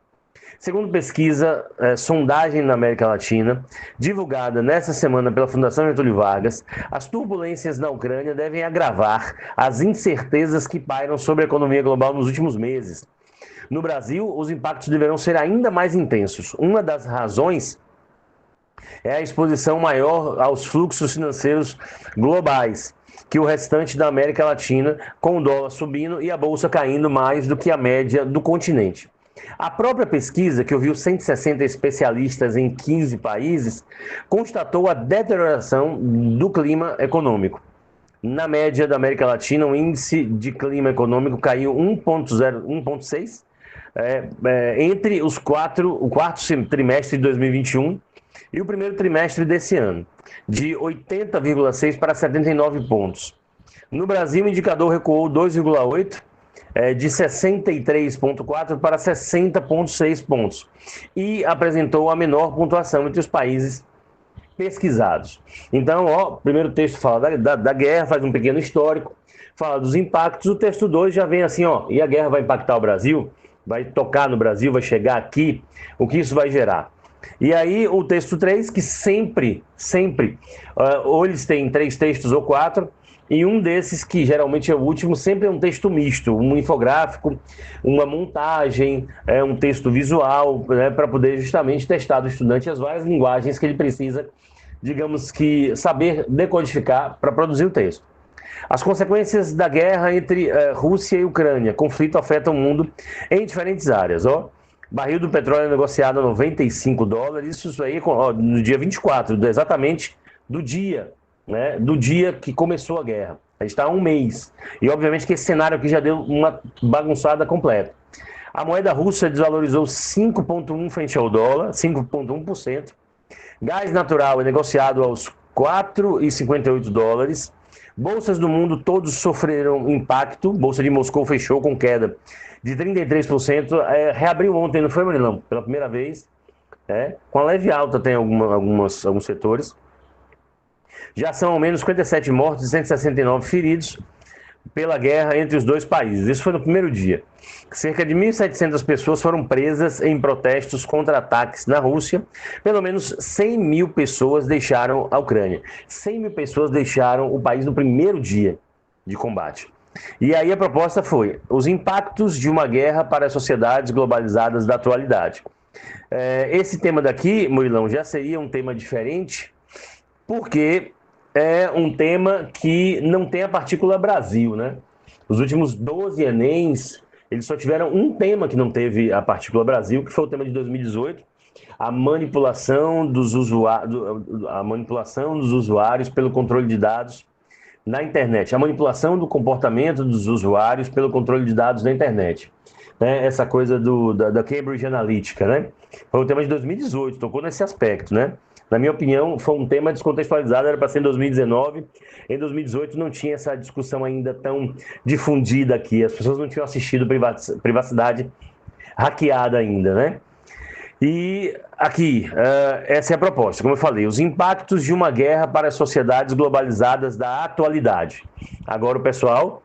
Segundo pesquisa, sondagem na América Latina, divulgada nesta semana pela Fundação Getúlio Vargas, as turbulências na Ucrânia devem agravar as incertezas que pairam sobre a economia global nos últimos meses. No Brasil, os impactos deverão ser ainda mais intensos. Uma das razões é a exposição maior aos fluxos financeiros globais que o restante da América Latina, com o dólar subindo e a bolsa caindo mais do que a média do continente. A própria pesquisa, que ouviu 160 especialistas em 15 países, constatou a deterioração do clima econômico. Na média da América Latina, o índice de clima econômico caiu 1,6 entre o quarto trimestre de 2021 e o primeiro trimestre desse ano, de 80,6 para 79 pontos. No Brasil, o indicador recuou 2,8, de 63,4 para 60,6 pontos, e apresentou a menor pontuação entre os países pesquisados. Então, o primeiro texto fala da guerra, faz um pequeno histórico, fala dos impactos. O texto 2 já vem assim, e a guerra vai impactar o Brasil? Vai tocar no Brasil, vai chegar aqui? O que isso vai gerar? E aí o texto 3, que sempre, ou eles têm 3 textos ou 4, e um desses, que geralmente é o último, sempre é um texto misto, um infográfico, uma montagem, um texto visual, para poder justamente testar do estudante as várias linguagens que ele precisa, digamos que, saber decodificar para produzir o texto. As consequências da guerra entre Rússia e Ucrânia. Conflito afeta o mundo em diferentes áreas. Barril do petróleo negociado a $95. Isso aí no dia 24, exatamente do dia, do dia que começou a guerra. A gente está há um mês. E obviamente que esse cenário aqui já deu uma bagunçada completa. A moeda russa desvalorizou 5,1% frente ao dólar, 5,1%. Gás natural é negociado aos $4,58. Bolsas do mundo todos sofreram impacto. Bolsa de Moscou fechou com queda de 33%. Reabriu ontem, não foi, Murilão? Pela primeira vez. Com a leve alta tem alguns setores. Já são ao menos 57 mortos e 169 feridos pela guerra entre os dois países. Isso foi no primeiro dia. Cerca de 1.700 pessoas foram presas em protestos contra ataques na Rússia. Pelo menos 100 mil pessoas deixaram a Ucrânia. 100 mil pessoas deixaram o país no primeiro dia de combate. E aí a proposta foi os impactos de uma guerra para as sociedades globalizadas da atualidade. Esse tema daqui, Murilão, já seria um tema diferente, porque é um tema que não tem a partícula Brasil, né? Os últimos 12 Enems, eles só tiveram um tema que não teve a partícula Brasil, que foi o tema de 2018, a manipulação dos usuários pelo controle de dados na internet, a manipulação do comportamento dos usuários pelo controle de dados na internet. Essa coisa da Cambridge Analytica, né? Foi o tema de 2018, tocou nesse aspecto, né? Na minha opinião, foi um tema descontextualizado, era para ser em 2019. Em 2018 não tinha essa discussão ainda tão difundida aqui. As pessoas não tinham assistido privacidade hackeada ainda, né? E aqui, essa é a proposta, como eu falei, os impactos de uma guerra para as sociedades globalizadas da atualidade. Agora o pessoal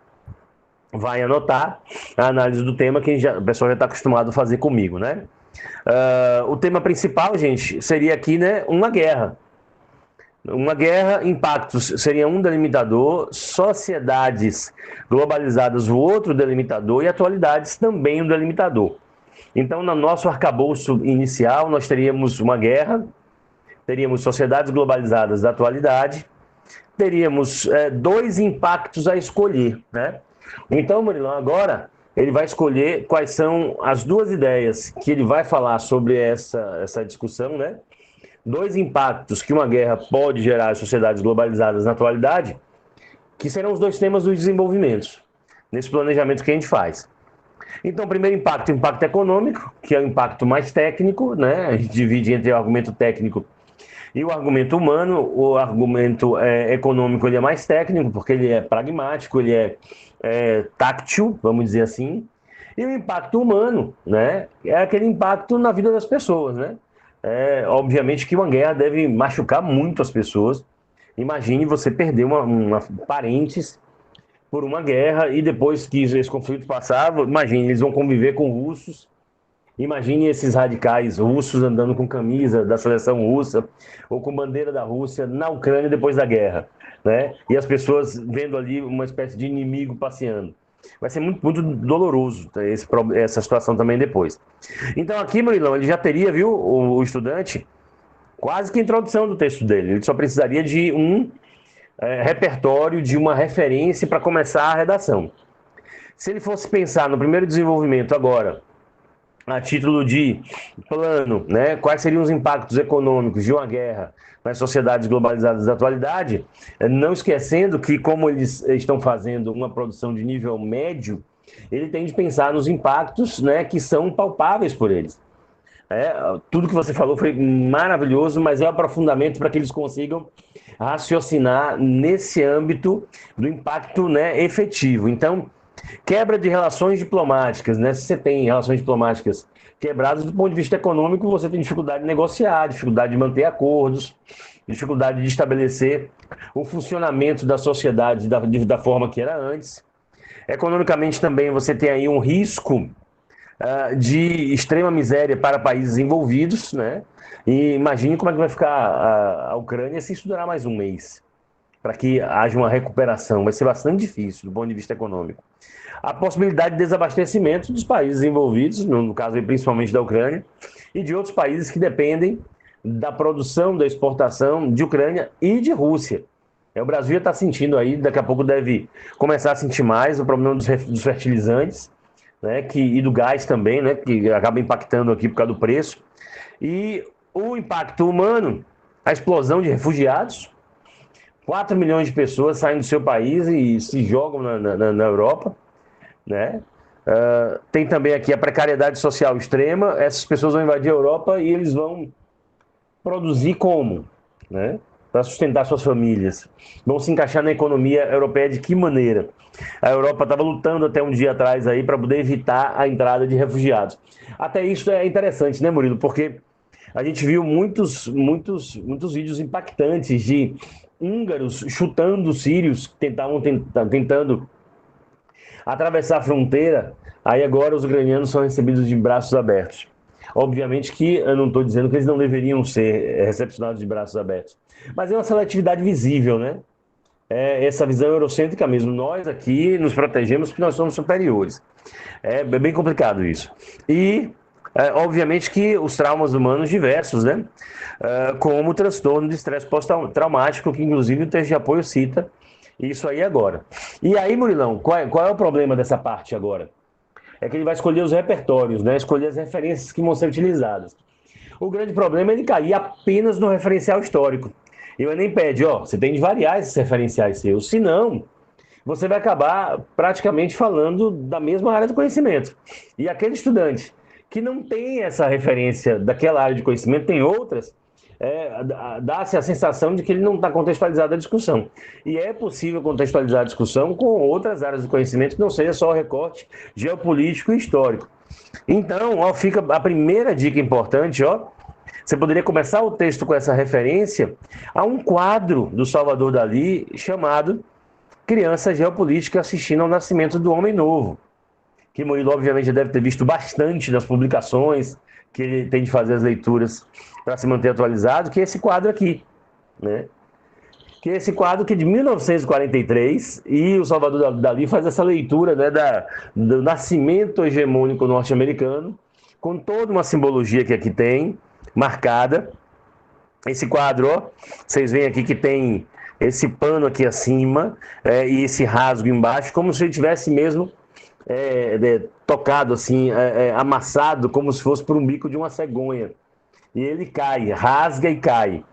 vai anotar a análise do tema que o pessoal já está acostumado a fazer comigo, né? O tema principal, gente, seria aqui, né, uma guerra. Uma guerra, impactos seria um delimitador, sociedades globalizadas o outro delimitador e atualidades também um delimitador. Então, no nosso arcabouço inicial, nós teríamos uma guerra, teríamos sociedades globalizadas da atualidade, teríamos dois impactos a escolher, né? Então, Murilão, agora ele vai escolher quais são as duas ideias que ele vai falar sobre essa discussão, né? Dois impactos que uma guerra pode gerar às sociedades globalizadas na atualidade, que serão os dois temas dos desenvolvimentos, nesse planejamento que a gente faz. Então, o primeiro impacto, o impacto econômico, que é o impacto mais técnico, né? A gente divide entre o argumento técnico e o argumento humano. O argumento econômico ele é mais técnico, porque ele é pragmático, ele é táctil, vamos dizer assim. E o impacto humano, né? É aquele impacto na vida das pessoas, né? Obviamente que uma guerra deve machucar muito as pessoas. Imagine você perder parentes por uma guerra e depois que esse conflito passar, imagine, eles vão conviver com russos. Imagine esses radicais russos andando com camisa da seleção russa ou com bandeira da Rússia na Ucrânia depois da guerra, né? E as pessoas vendo ali uma espécie de inimigo passeando. Vai ser muito, muito doloroso essa situação também depois. Então aqui, Murilão, ele já teria, viu, o estudante, quase que a introdução do texto dele. Ele só precisaria de um repertório, de uma referência para começar a redação. Se ele fosse pensar no primeiro desenvolvimento agora, a título de plano, né, quais seriam os impactos econômicos de uma guerra nas sociedades globalizadas da atualidade, não esquecendo que, como eles estão fazendo uma produção de nível médio, ele tem de pensar nos impactos, né, que são palpáveis por eles. Tudo que você falou foi maravilhoso, mas é o aprofundamento para que eles consigam raciocinar nesse âmbito do impacto, né, efetivo. Então, quebra de relações diplomáticas, né? Se você tem relações diplomáticas quebradas, do ponto de vista econômico, você tem dificuldade de negociar, dificuldade de manter acordos, dificuldade de estabelecer o funcionamento da sociedade da forma que era antes. Economicamente também você tem aí um risco de extrema miséria para países envolvidos, né? E imagine como é que vai ficar a Ucrânia se isso durar mais um mês, para que haja uma recuperação. Vai ser bastante difícil do ponto de vista econômico. A possibilidade de desabastecimento dos países envolvidos, no caso principalmente da Ucrânia, e de outros países que dependem da produção, da exportação de Ucrânia e de Rússia. O Brasil já está sentindo aí, daqui a pouco deve começar a sentir mais o problema dos fertilizantes, né, e do gás também, né, que acaba impactando aqui por causa do preço. E o impacto humano, a explosão de refugiados, 4 milhões de pessoas saem do seu país e se jogam na Europa, né? Tem também aqui a precariedade social extrema. Essas pessoas vão invadir a Europa e eles vão produzir como, né? Para sustentar suas famílias. Vão se encaixar na economia europeia de que maneira? A Europa estava lutando até um dia atrás aí para poder evitar a entrada de refugiados. Até isso é interessante, né, Murilo? Porque a gente viu muitos vídeos impactantes de húngaros chutando sírios que estavam tentando atravessar a fronteira. Aí agora os ucranianos são recebidos de braços abertos. Obviamente que eu não estou dizendo que eles não deveriam ser recepcionados de braços abertos, mas é uma seletividade visível, né? Essa visão eurocêntrica mesmo. Nós aqui nos protegemos porque nós somos superiores. É bem complicado isso. E obviamente que os traumas humanos diversos, né? Como o transtorno de estresse pós-traumático, que inclusive o texto de apoio cita isso aí agora. E aí, Murilão, qual é o problema dessa parte agora? É que ele vai escolher os repertórios, né? Escolher as referências que vão ser utilizadas. O grande problema é ele cair apenas no referencial histórico. E o Enem pede, você tem de variar esses referenciais seus, senão você vai acabar praticamente falando da mesma área do conhecimento. E aquele estudante que não tem essa referência daquela área de conhecimento, tem outras, dá-se a sensação de que ele não está contextualizado a discussão. E é possível contextualizar a discussão com outras áreas do conhecimento que não seja só o recorte geopolítico e histórico. Então, ó, fica a primeira dica importante, ó. Você poderia começar o texto com essa referência a um quadro do Salvador Dalí chamado Criança Geopolítica assistindo ao nascimento do Homem Novo, que Murilo obviamente já deve ter visto bastante nas publicações, que ele tem de fazer as leituras para se manter atualizado, que é esse quadro aqui, né? Que é esse quadro que é de 1943, e o Salvador Dalí faz essa leitura, né, do nascimento hegemônico norte-americano, com toda uma simbologia que aqui tem, marcada. Esse quadro, ó, vocês veem aqui que tem esse pano aqui acima, e esse rasgo embaixo, como se ele tivesse mesmo tocado assim, amassado, como se fosse por um bico de uma cegonha. E ele cai, rasga e cai.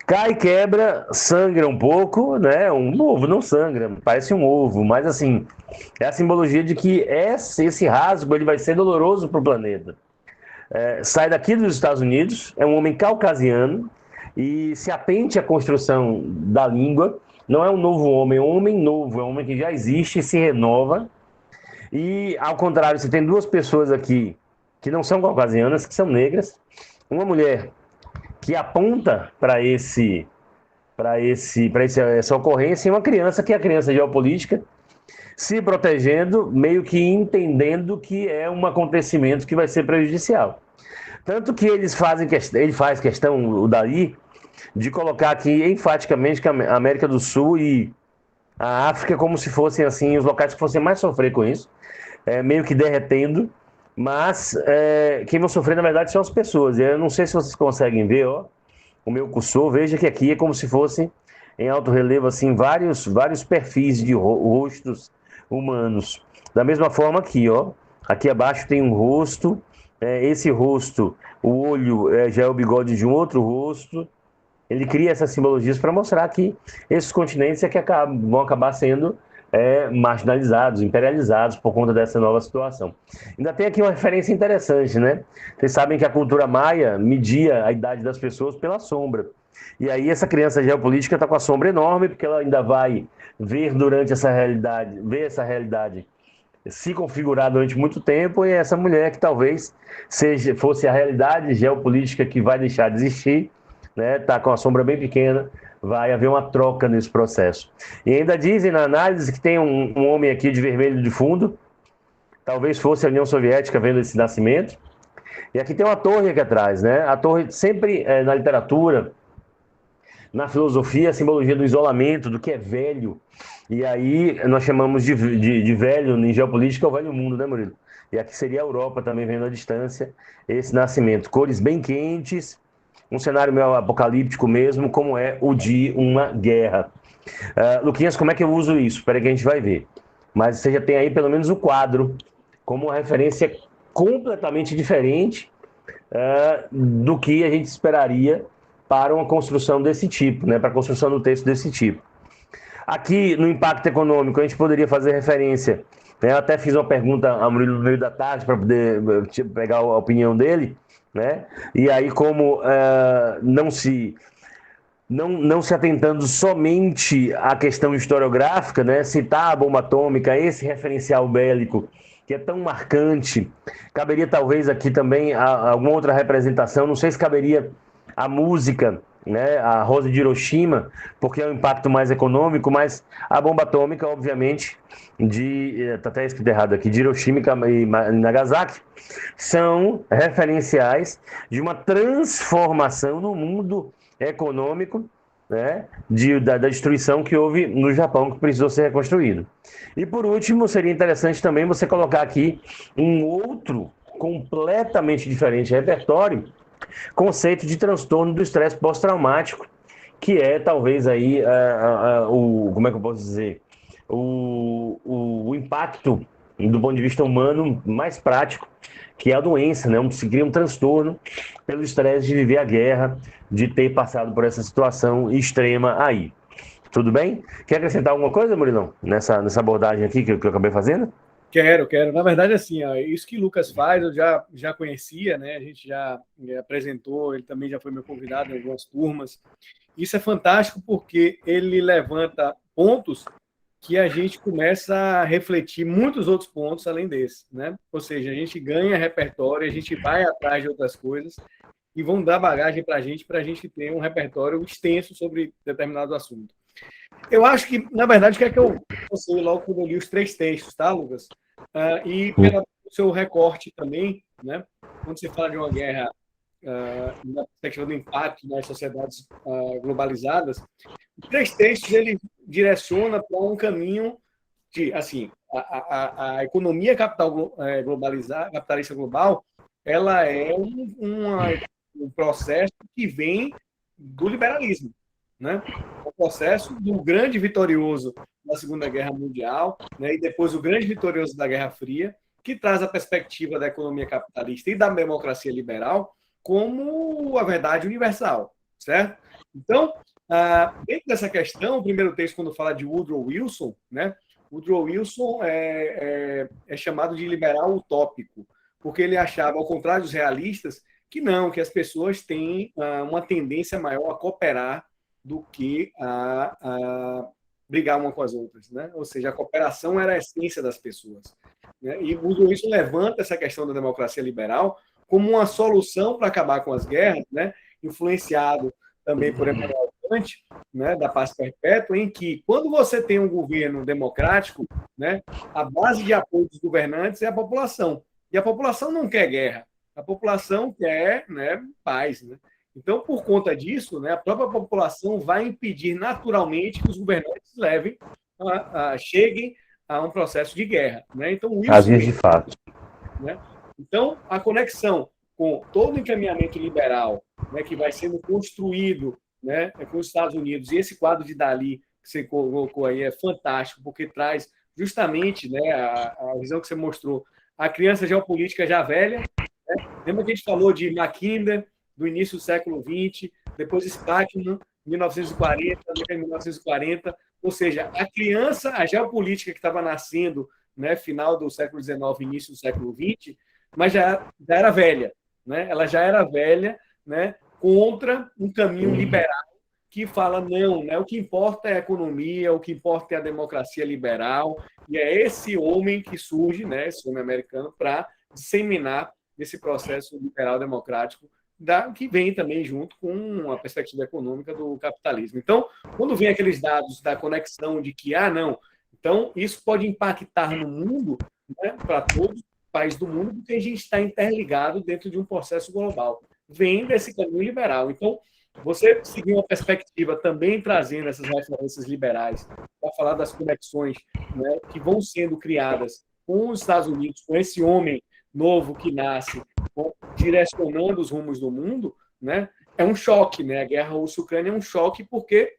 Cai, quebra, sangra um pouco, né? Um ovo não sangra, parece um ovo, mas assim, é a simbologia de que esse rasgo ele vai ser doloroso para o planeta. Sai daqui dos Estados Unidos, é um homem caucasiano, e se atente à construção da língua. Não é um novo homem, é um homem novo, é um homem que já existe e se renova. E, ao contrário, você tem duas pessoas aqui que não são caucasianas, que são negras. Uma mulher que aponta para essa ocorrência, e uma criança que é a criança geopolítica, se protegendo, meio que entendendo que é um acontecimento que vai ser prejudicial. Tanto que ele faz questão, o Dalí, de colocar aqui enfaticamente que a América do Sul e a África como se fossem assim os locais que fossem mais sofrer com isso, meio que derretendo, mas quem vai sofrer na verdade são as pessoas. Eu não sei se vocês conseguem ver, ó, o meu cursor, veja que aqui é como se fosse em alto relevo assim vários perfis de rostos humanos. Da mesma forma aqui, ó, aqui abaixo tem um rosto, esse rosto, o olho já é o bigode de um outro rosto. Ele cria essas simbologias para mostrar que esses continentes vão acabar sendo marginalizados, imperializados por conta dessa nova situação. Ainda tem aqui uma referência interessante, né? Vocês sabem que a cultura maia media a idade das pessoas pela sombra. E aí essa criança geopolítica está com a sombra enorme, porque ela ainda vai ver essa realidade se configurar durante muito tempo, e essa mulher que talvez fosse a realidade geopolítica que vai deixar de existir, né? Tá com a sombra bem pequena, vai haver uma troca nesse processo. E ainda dizem na análise que tem um homem aqui de vermelho de fundo, talvez fosse a União Soviética vendo esse nascimento. E aqui tem uma torre aqui atrás, né? A torre sempre na literatura, na filosofia, a simbologia do isolamento, do que é velho. E aí nós chamamos de velho, em geopolítica, é o velho mundo, né, Murilo? E aqui seria a Europa também, vendo à distância, esse nascimento. Cores bem quentes, um cenário meio apocalíptico mesmo, como é o de uma guerra. Luquinhas, como é que eu uso isso? Espera que a gente vai ver. Mas você já tem aí pelo menos o quadro como uma referência completamente diferente do que a gente esperaria para uma construção desse tipo, né? Para a construção do texto desse tipo. Aqui, no impacto econômico, a gente poderia fazer referência, né? Eu até fiz uma pergunta a Murilo no meio da tarde para poder pegar a opinião dele, né? E aí, como não se atentando somente à questão historiográfica, né? Citar a bomba atômica, esse referencial bélico que é tão marcante, caberia talvez aqui também alguma outra representação, não sei se caberia a música, né, a Rosa de Hiroshima, porque é um impacto mais econômico, mas a bomba atômica, obviamente, tá até escrito errado aqui, de Hiroshima e Nagasaki, são referenciais de uma transformação no mundo econômico, né, da destruição que houve no Japão, que precisou ser reconstruído. E por último, seria interessante também você colocar aqui um outro completamente diferente repertório, conceito de transtorno do estresse pós-traumático, que é talvez aí como é que eu posso dizer, o impacto do ponto de vista humano mais prático, que é a doença, né? Se cria um transtorno pelo estresse de viver a guerra, de ter passado por essa situação extrema aí. Tudo bem? Quer acrescentar alguma coisa, Murilão, nessa abordagem aqui que eu acabei fazendo? Quero. Na verdade, assim, ó, isso que o Lucas faz, eu já conhecia, né? A gente já apresentou, ele também já foi meu convidado em algumas turmas. Isso é fantástico porque ele levanta pontos que a gente começa a refletir muitos outros pontos além desse, né? Ou seja, a gente ganha repertório, a gente vai atrás de outras coisas e vão dar bagagem para a gente ter um repertório extenso sobre determinado assunto. Eu acho que, na verdade, o que é que eu sei logo quando eu li os 3 textos, tá, Lucas? E pelo seu recorte também, né? Quando você fala de uma guerra na perspectiva do impacto nas sociedades globalizadas, os 3 textos ele direciona para um caminho de, assim, a economia capitalista global, ela é um processo que vem do liberalismo, né? O processo do grande vitorioso da Segunda Guerra Mundial, né? E depois o grande vitorioso da Guerra Fria, que traz a perspectiva da economia capitalista e da democracia liberal como a verdade universal, certo? Então, dentro dessa questão, o primeiro texto, quando fala de Woodrow Wilson, né? Woodrow Wilson é chamado de liberal utópico, porque ele achava, ao contrário dos realistas, que não, que as pessoas têm uma tendência maior a cooperar do que a brigar uma com as outras, né? Ou seja, a cooperação era a essência das pessoas, né? E Woodrow Wilson levanta essa questão da democracia liberal como uma solução para acabar com as guerras, né? Influenciado também por Emmanuel Kant, né, da paz perpétua, em que, quando você tem um governo democrático, né, a base de apoio dos governantes é a população. E a população não quer guerra, a população quer, né, paz. Né? Então, por conta disso, né, a própria população vai impedir naturalmente que os governantes cheguem a um processo de guerra. Né? Então, Às vezes, de fato. Né? Então, a conexão com todo o encaminhamento liberal, né, que vai sendo construído, né, com os Estados Unidos, e esse quadro de Dalí que você colocou aí é fantástico, porque traz justamente, né, a visão que você mostrou, a criança geopolítica já velha. Né? Lembra que a gente falou de Mackinder, do início do século XX, depois Spackman, 1940, 1940, ou seja, a criança, a geopolítica que estava nascendo, né, final do século XIX, início do século XX, mas já era velha. Né? Ela já era velha, né, contra um caminho liberal que fala, não, né, o que importa é a economia, o que importa é a democracia liberal, e é esse homem que surge, né, esse homem americano, para disseminar esse processo liberal democrático que vem também junto com a perspectiva econômica do capitalismo. Então, quando vem aqueles dados da conexão de que, não, então isso pode impactar no mundo, né, para todos os países do mundo, porque a gente está interligado dentro de um processo global. Vem desse caminho liberal. Então, você seguir uma perspectiva também trazendo essas referências liberais para falar das conexões, né, que vão sendo criadas com os Estados Unidos, com esse homem novo que nasce, direcionando os rumos do mundo, né, é um choque. Né? A guerra russa-ucrânia é um choque porque,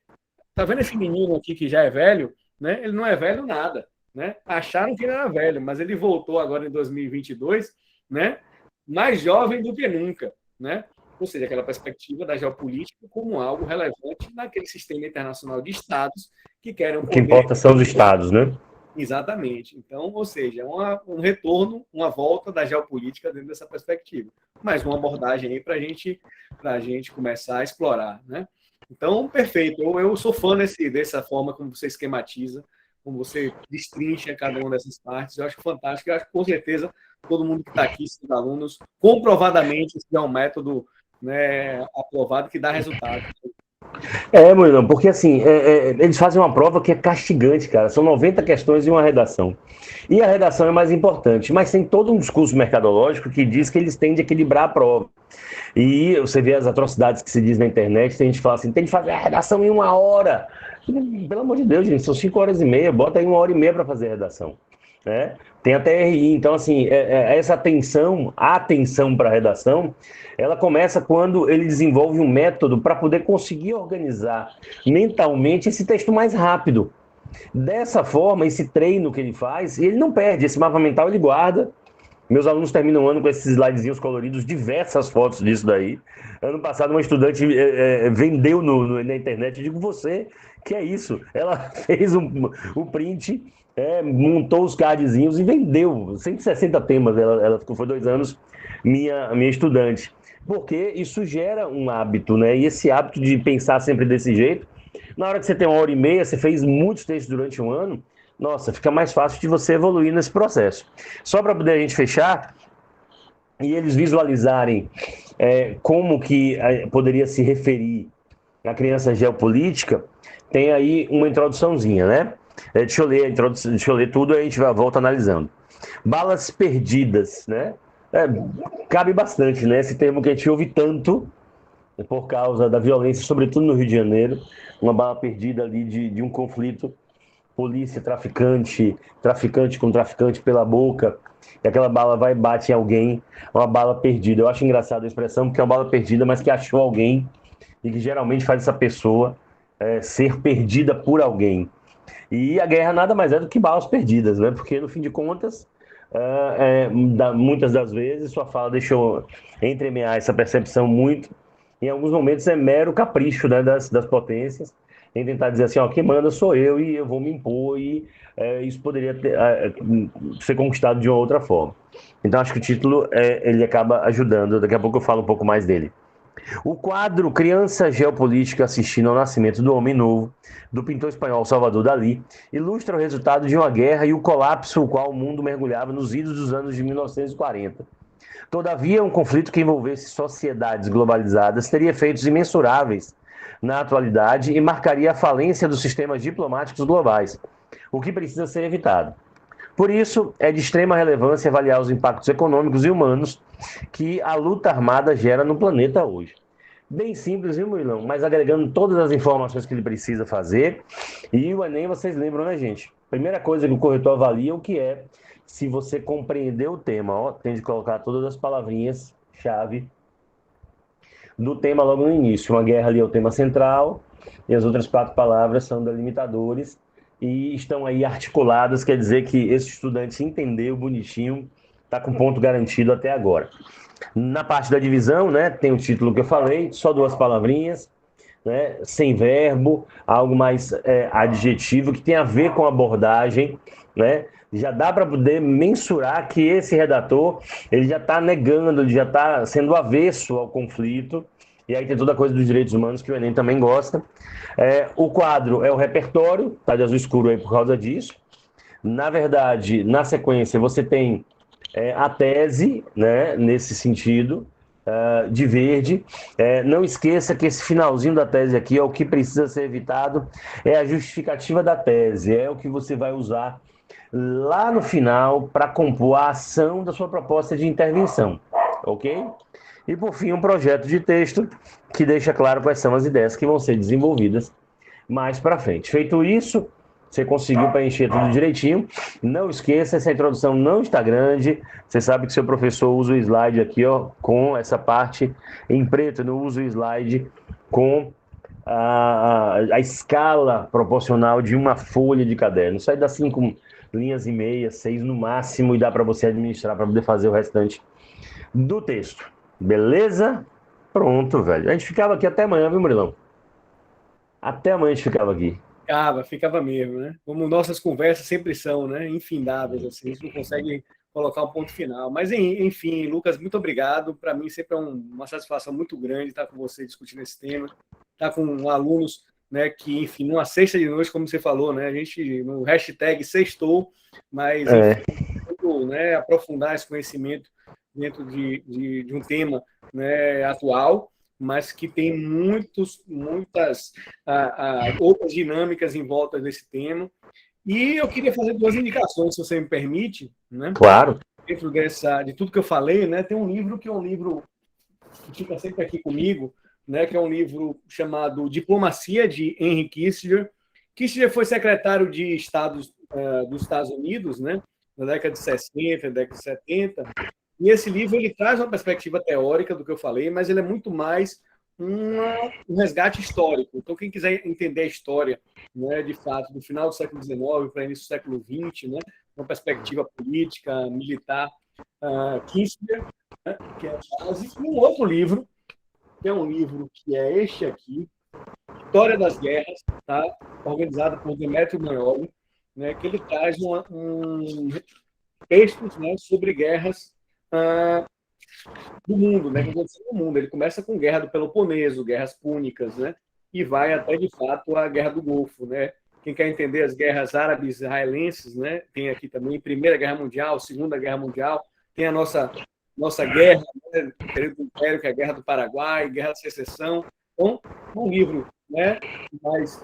tá vendo esse menino aqui que já é velho? Né? Ele não é velho nada. Né? Acharam que ele era velho, mas ele voltou agora em 2022, né? Mais jovem do que nunca. Né? Ou seja, aquela perspectiva da geopolítica como algo relevante naquele sistema internacional de estados que querem o que importa são os estados, né? Exatamente. Então, ou seja, um retorno, uma volta da geopolítica dentro dessa perspectiva. Mais uma abordagem aí para a gente começar a explorar. Né? Então, perfeito. Eu sou fã dessa forma como você esquematiza, como você destrincha cada uma dessas partes. Eu acho fantástico. Eu acho que, com certeza, todo mundo que está aqui, seus alunos, comprovadamente, esse é um método, né, aprovado que dá resultado. Murilo, porque assim, eles fazem uma prova que é castigante, cara. São 90 questões e uma redação. E a redação é mais importante, mas tem todo um discurso mercadológico que diz que eles têm de equilibrar a prova. E você vê as atrocidades que se diz na internet, tem gente que fala assim, tem de fazer a redação em 1 hora. Pelo amor de Deus, gente, são 5 horas e meia, bota aí 1 hora e meia para fazer a redação. Né? Tem a TRI, então assim, essa a atenção para a redação, ela começa quando ele desenvolve um método para poder conseguir organizar mentalmente esse texto mais rápido. Dessa forma, esse treino que ele faz, ele não perde, esse mapa mental ele guarda. Meus alunos terminam o ano com esses slidezinhos coloridos, diversas fotos disso daí. Ano passado, uma estudante vendeu na internet, eu digo, você, que é isso? Ela fez um print montou os cardzinhos e vendeu 160 temas. Ela ficou, foi 2 anos minha estudante. Porque isso gera um hábito, né? E esse hábito de pensar sempre desse jeito, na hora que você tem 1 hora e meia, você fez muitos textos durante um ano, nossa, fica mais fácil de você evoluir nesse processo. Só para poder a gente fechar e eles visualizarem como que poderia se referir a criança geopolítica, tem aí uma introduçãozinha, né? Deixa eu ler a introdução, deixa eu ler tudo e a gente volta analisando. Balas perdidas, né? Cabe bastante, né? Esse termo que a gente ouve tanto por causa da violência, sobretudo no Rio de Janeiro, uma bala perdida ali de um conflito, polícia, traficante, traficante com traficante pela boca, e aquela bala vai e bate em alguém, uma bala perdida. Eu acho engraçada a expressão, porque é uma bala perdida, mas que achou alguém, e que geralmente faz essa pessoa ser perdida por alguém. E a guerra nada mais é do que balas perdidas, né? Porque no fim de contas, muitas das vezes sua fala deixou entremear essa percepção muito. Em alguns momentos é mero capricho, né, das potências em tentar dizer assim, ó, quem manda sou eu e eu vou me impor e isso poderia ser conquistado de uma outra forma. Então acho que o título ele acaba ajudando. Daqui a pouco eu falo um pouco mais dele. O quadro Criança Geopolítica assistindo ao nascimento do Homem Novo, do pintor espanhol Salvador Dalí, ilustra o resultado de uma guerra e o colapso no qual o mundo mergulhava nos idos dos anos de 1940. Todavia, um conflito que envolvesse sociedades globalizadas teria efeitos imensuráveis na atualidade e marcaria a falência dos sistemas diplomáticos globais, o que precisa ser evitado. Por isso, é de extrema relevância avaliar os impactos econômicos e humanos que a luta armada gera no planeta hoje. Bem simples, viu, Murilão? Mas agregando todas as informações que ele precisa fazer. E o Enem, vocês lembram, né, gente? Primeira coisa que o corretor avalia é o que é se você compreendeu o tema. Ó, tem de colocar todas as palavrinhas-chave do tema logo no início. Uma guerra ali é o tema central, e as outras 4 palavras são delimitadores e estão aí articuladas, quer dizer que esse estudante entendeu bonitinho, está com ponto garantido até agora. Na parte da divisão, né, tem o título que eu falei, só 2 palavrinhas, né, sem verbo, algo mais adjetivo, que tem a ver com a abordagem, né? Já dá para poder mensurar que esse redator ele já está negando, ele já está sendo avesso ao conflito, e aí tem toda a coisa dos direitos humanos que o Enem também gosta. O quadro é o repertório, tá de azul escuro aí por causa disso. Na verdade, na sequência, você tem a tese, né, nesse sentido, de verde. Não esqueça que esse finalzinho da tese aqui é o que precisa ser evitado, é a justificativa da tese, é o que você vai usar lá no final para compor a ação da sua proposta de intervenção, ok? E por fim, um projeto de texto que deixa claro quais são as ideias que vão ser desenvolvidas mais para frente. Feito isso, você conseguiu preencher tudo direitinho. Não esqueça, essa introdução não está grande. Você sabe que seu professor usa o slide aqui, ó, com essa parte em preto. Eu não uso o slide com a escala proporcional de uma folha de caderno. Isso aí dá 5 linhas e meia, 6 no máximo, e dá para você administrar para poder fazer o restante do texto. Beleza? Pronto, velho. A gente ficava aqui até amanhã, viu, Murilão? Até amanhã a gente ficava aqui. Ficava mesmo, né? Como nossas conversas sempre são, né? Infindáveis, assim, a gente não consegue colocar um ponto final. Mas, enfim, Lucas, muito obrigado. Para mim sempre é uma satisfação muito grande estar com você discutindo esse tema, estar com alunos, né, que, enfim, numa sexta de noite, como você falou, né? A gente, no hashtag sextou, mas, enfim, muito, né, aprofundar esse conhecimento dentro de um tema, né, atual, mas que tem muitas outras dinâmicas em volta desse tema. E eu queria fazer 2 indicações, se você me permite, né? Claro. Dentro de tudo que eu falei, né? Tem um livro que é um livro que fica sempre aqui comigo, né? Que é um livro chamado Diplomacia, de Henry Kissinger. Kissinger foi secretário de Estado dos Estados Unidos, né? Na década de 60, década de 70. E esse livro ele traz uma perspectiva teórica do que eu falei, mas ele é muito mais um resgate histórico. Então, quem quiser entender a história, né, de fato, do final do século XIX para início do século XX, né, uma perspectiva política, militar, Kissinger, né, que é a base, e um outro livro, que é um livro que é este aqui, História das Guerras, tá, organizado por Demetrio Magnoli, né, que ele traz textos, né, sobre guerras do mundo, né, do mundo. Ele começa com Guerra do Peloponeso, guerras púnicas, né, e vai até, de fato, a Guerra do Golfo, né. Quem quer entender as guerras árabes-israelenses, né, tem aqui também Primeira Guerra Mundial, Segunda Guerra Mundial, tem a nossa guerra, né, do Império, que é a Guerra do Paraguai, Guerra da Secessão. Então, um livro, né, mais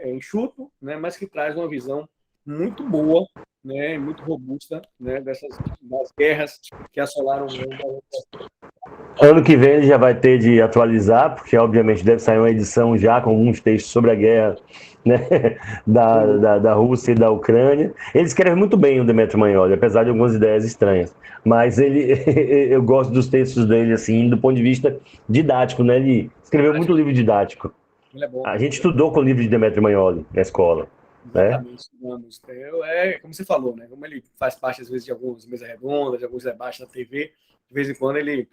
enxuto, né, mas que traz uma visão muito boa, né, muito robusta, né, das guerras que assolaram o mundo. Ano que vem ele já vai ter de atualizar, porque obviamente deve sair uma edição já com alguns textos sobre a guerra, né, da Rússia e da Ucrânia. Ele escreve muito bem, o Demetrio Magnoli, apesar de algumas ideias estranhas. Mas eu gosto dos textos dele, assim, do ponto de vista didático, né? Ele escreveu muito livro didático. Ele é bom. A gente estudou com o livro de Demetrio Magnoli na escola. Exatamente, como você falou, né? Como ele faz parte, às vezes, de algumas mesas redondas, de alguns debates na TV, de vez em quando ele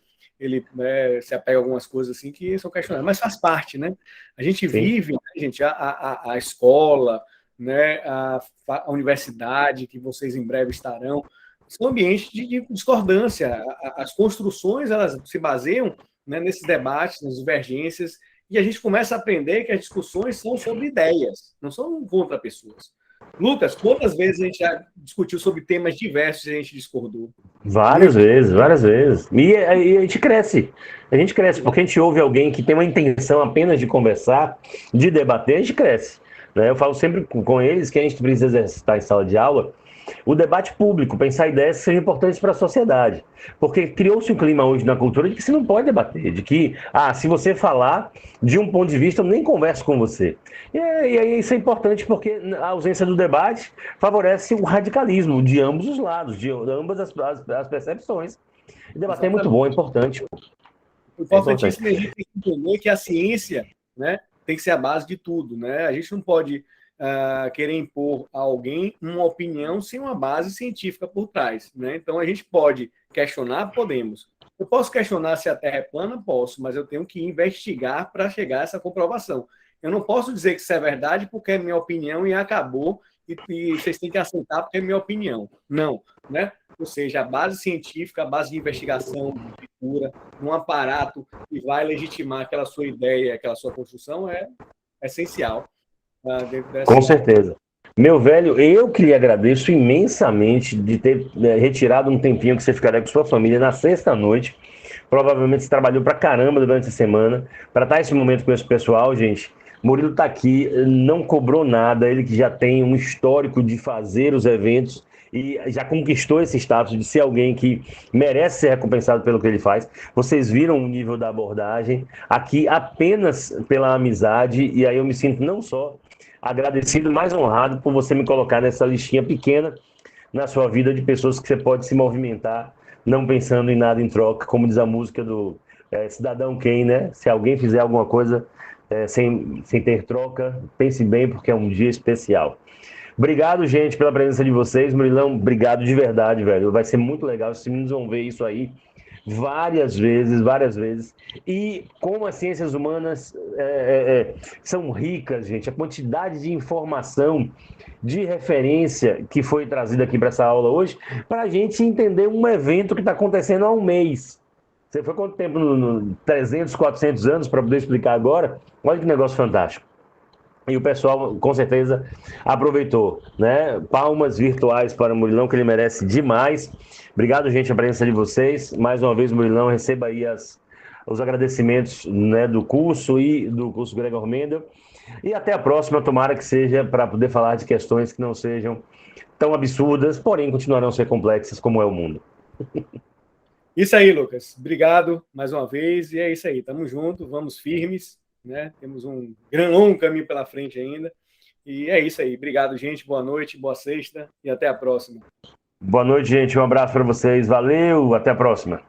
se apega a algumas coisas assim que são questionadas, mas faz parte, né? A gente vive, né, gente, a escola, né, a universidade, que vocês em breve estarão, são ambientes de discordância. As construções, elas se baseiam, né, nesses debates, nas divergências, e a gente começa a aprender que as discussões são sobre ideias, não são contra pessoas. Lucas, quantas vezes a gente já discutiu sobre temas diversos e a gente discordou? Várias vezes, várias vezes. E a gente cresce. A gente cresce, porque a gente ouve alguém que tem uma intenção apenas de conversar, de debater, a gente cresce. Né? Eu falo sempre com eles que a gente precisa exercitar em sala de aula o debate público, pensar ideias que sejam importantes para a sociedade. Porque criou-se um clima hoje na cultura de que você não pode debater, de que, se você falar de um ponto de vista, eu nem converso com você. E aí isso é importante porque a ausência do debate favorece o radicalismo de ambos os lados, de ambas as percepções. E debater é muito bom, é importante. Importantíssimo a gente entender que a ciência, né, tem que ser a base de tudo. Né? A gente não pode querer impor a alguém uma opinião sem uma base científica por trás. Né? Então, a gente pode questionar? Podemos. Eu posso questionar se a Terra é plana? Posso, mas eu tenho que investigar para chegar a essa comprovação. Eu não posso dizer que isso é verdade porque é minha opinião e acabou, e vocês têm que aceitar porque é minha opinião. Não, né? Ou seja, a base científica, a base de investigação, de cultura, um aparato que vai legitimar aquela sua ideia, aquela sua construção é essencial. Com certeza. Meu velho, eu que lhe agradeço imensamente de ter retirado um tempinho que você ficaria com sua família na sexta-noite. Provavelmente você trabalhou pra caramba durante a semana para estar esse momento com esse pessoal, gente. Murilo tá aqui, não cobrou nada, ele que já tem um histórico de fazer os eventos e já conquistou esse status de ser alguém que merece ser recompensado pelo que ele faz. Vocês viram o nível da abordagem aqui apenas pela amizade, e aí eu me sinto não só agradecido, mas honrado por você me colocar nessa listinha pequena na sua vida de pessoas que você pode se movimentar, não pensando em nada em troca, como diz a música do Cidadão Kane, né? Se alguém fizer alguma coisa sem ter troca, pense bem, porque é um dia especial. Obrigado, gente, pela presença de vocês. Murilão, obrigado de verdade, velho. Vai ser muito legal, os meninos vão ver isso aí várias vezes. E como as ciências humanas são ricas, gente, a quantidade de informação, de referência que foi trazida aqui para essa aula hoje, para a gente entender um evento que está acontecendo há um mês. Você foi quanto tempo? 300, 400 anos para poder explicar agora? Olha que negócio fantástico. E o pessoal, com certeza, aproveitou, né? Palmas virtuais para o Murilão, que ele merece demais. Obrigado, gente, a presença de vocês. Mais uma vez, Murilão, receba aí os agradecimentos, né, do curso e do curso Gregor Mendel. E até a próxima, tomara que seja para poder falar de questões que não sejam tão absurdas, porém continuarão a ser complexas como é o mundo. Isso aí, Lucas. Obrigado mais uma vez. E é isso aí. Tamo junto, vamos firmes. Né? Temos um longo caminho pela frente ainda. E é isso aí. Obrigado, gente. Boa noite, boa sexta e até a próxima. Boa noite, gente. Um abraço para vocês. Valeu, até a próxima.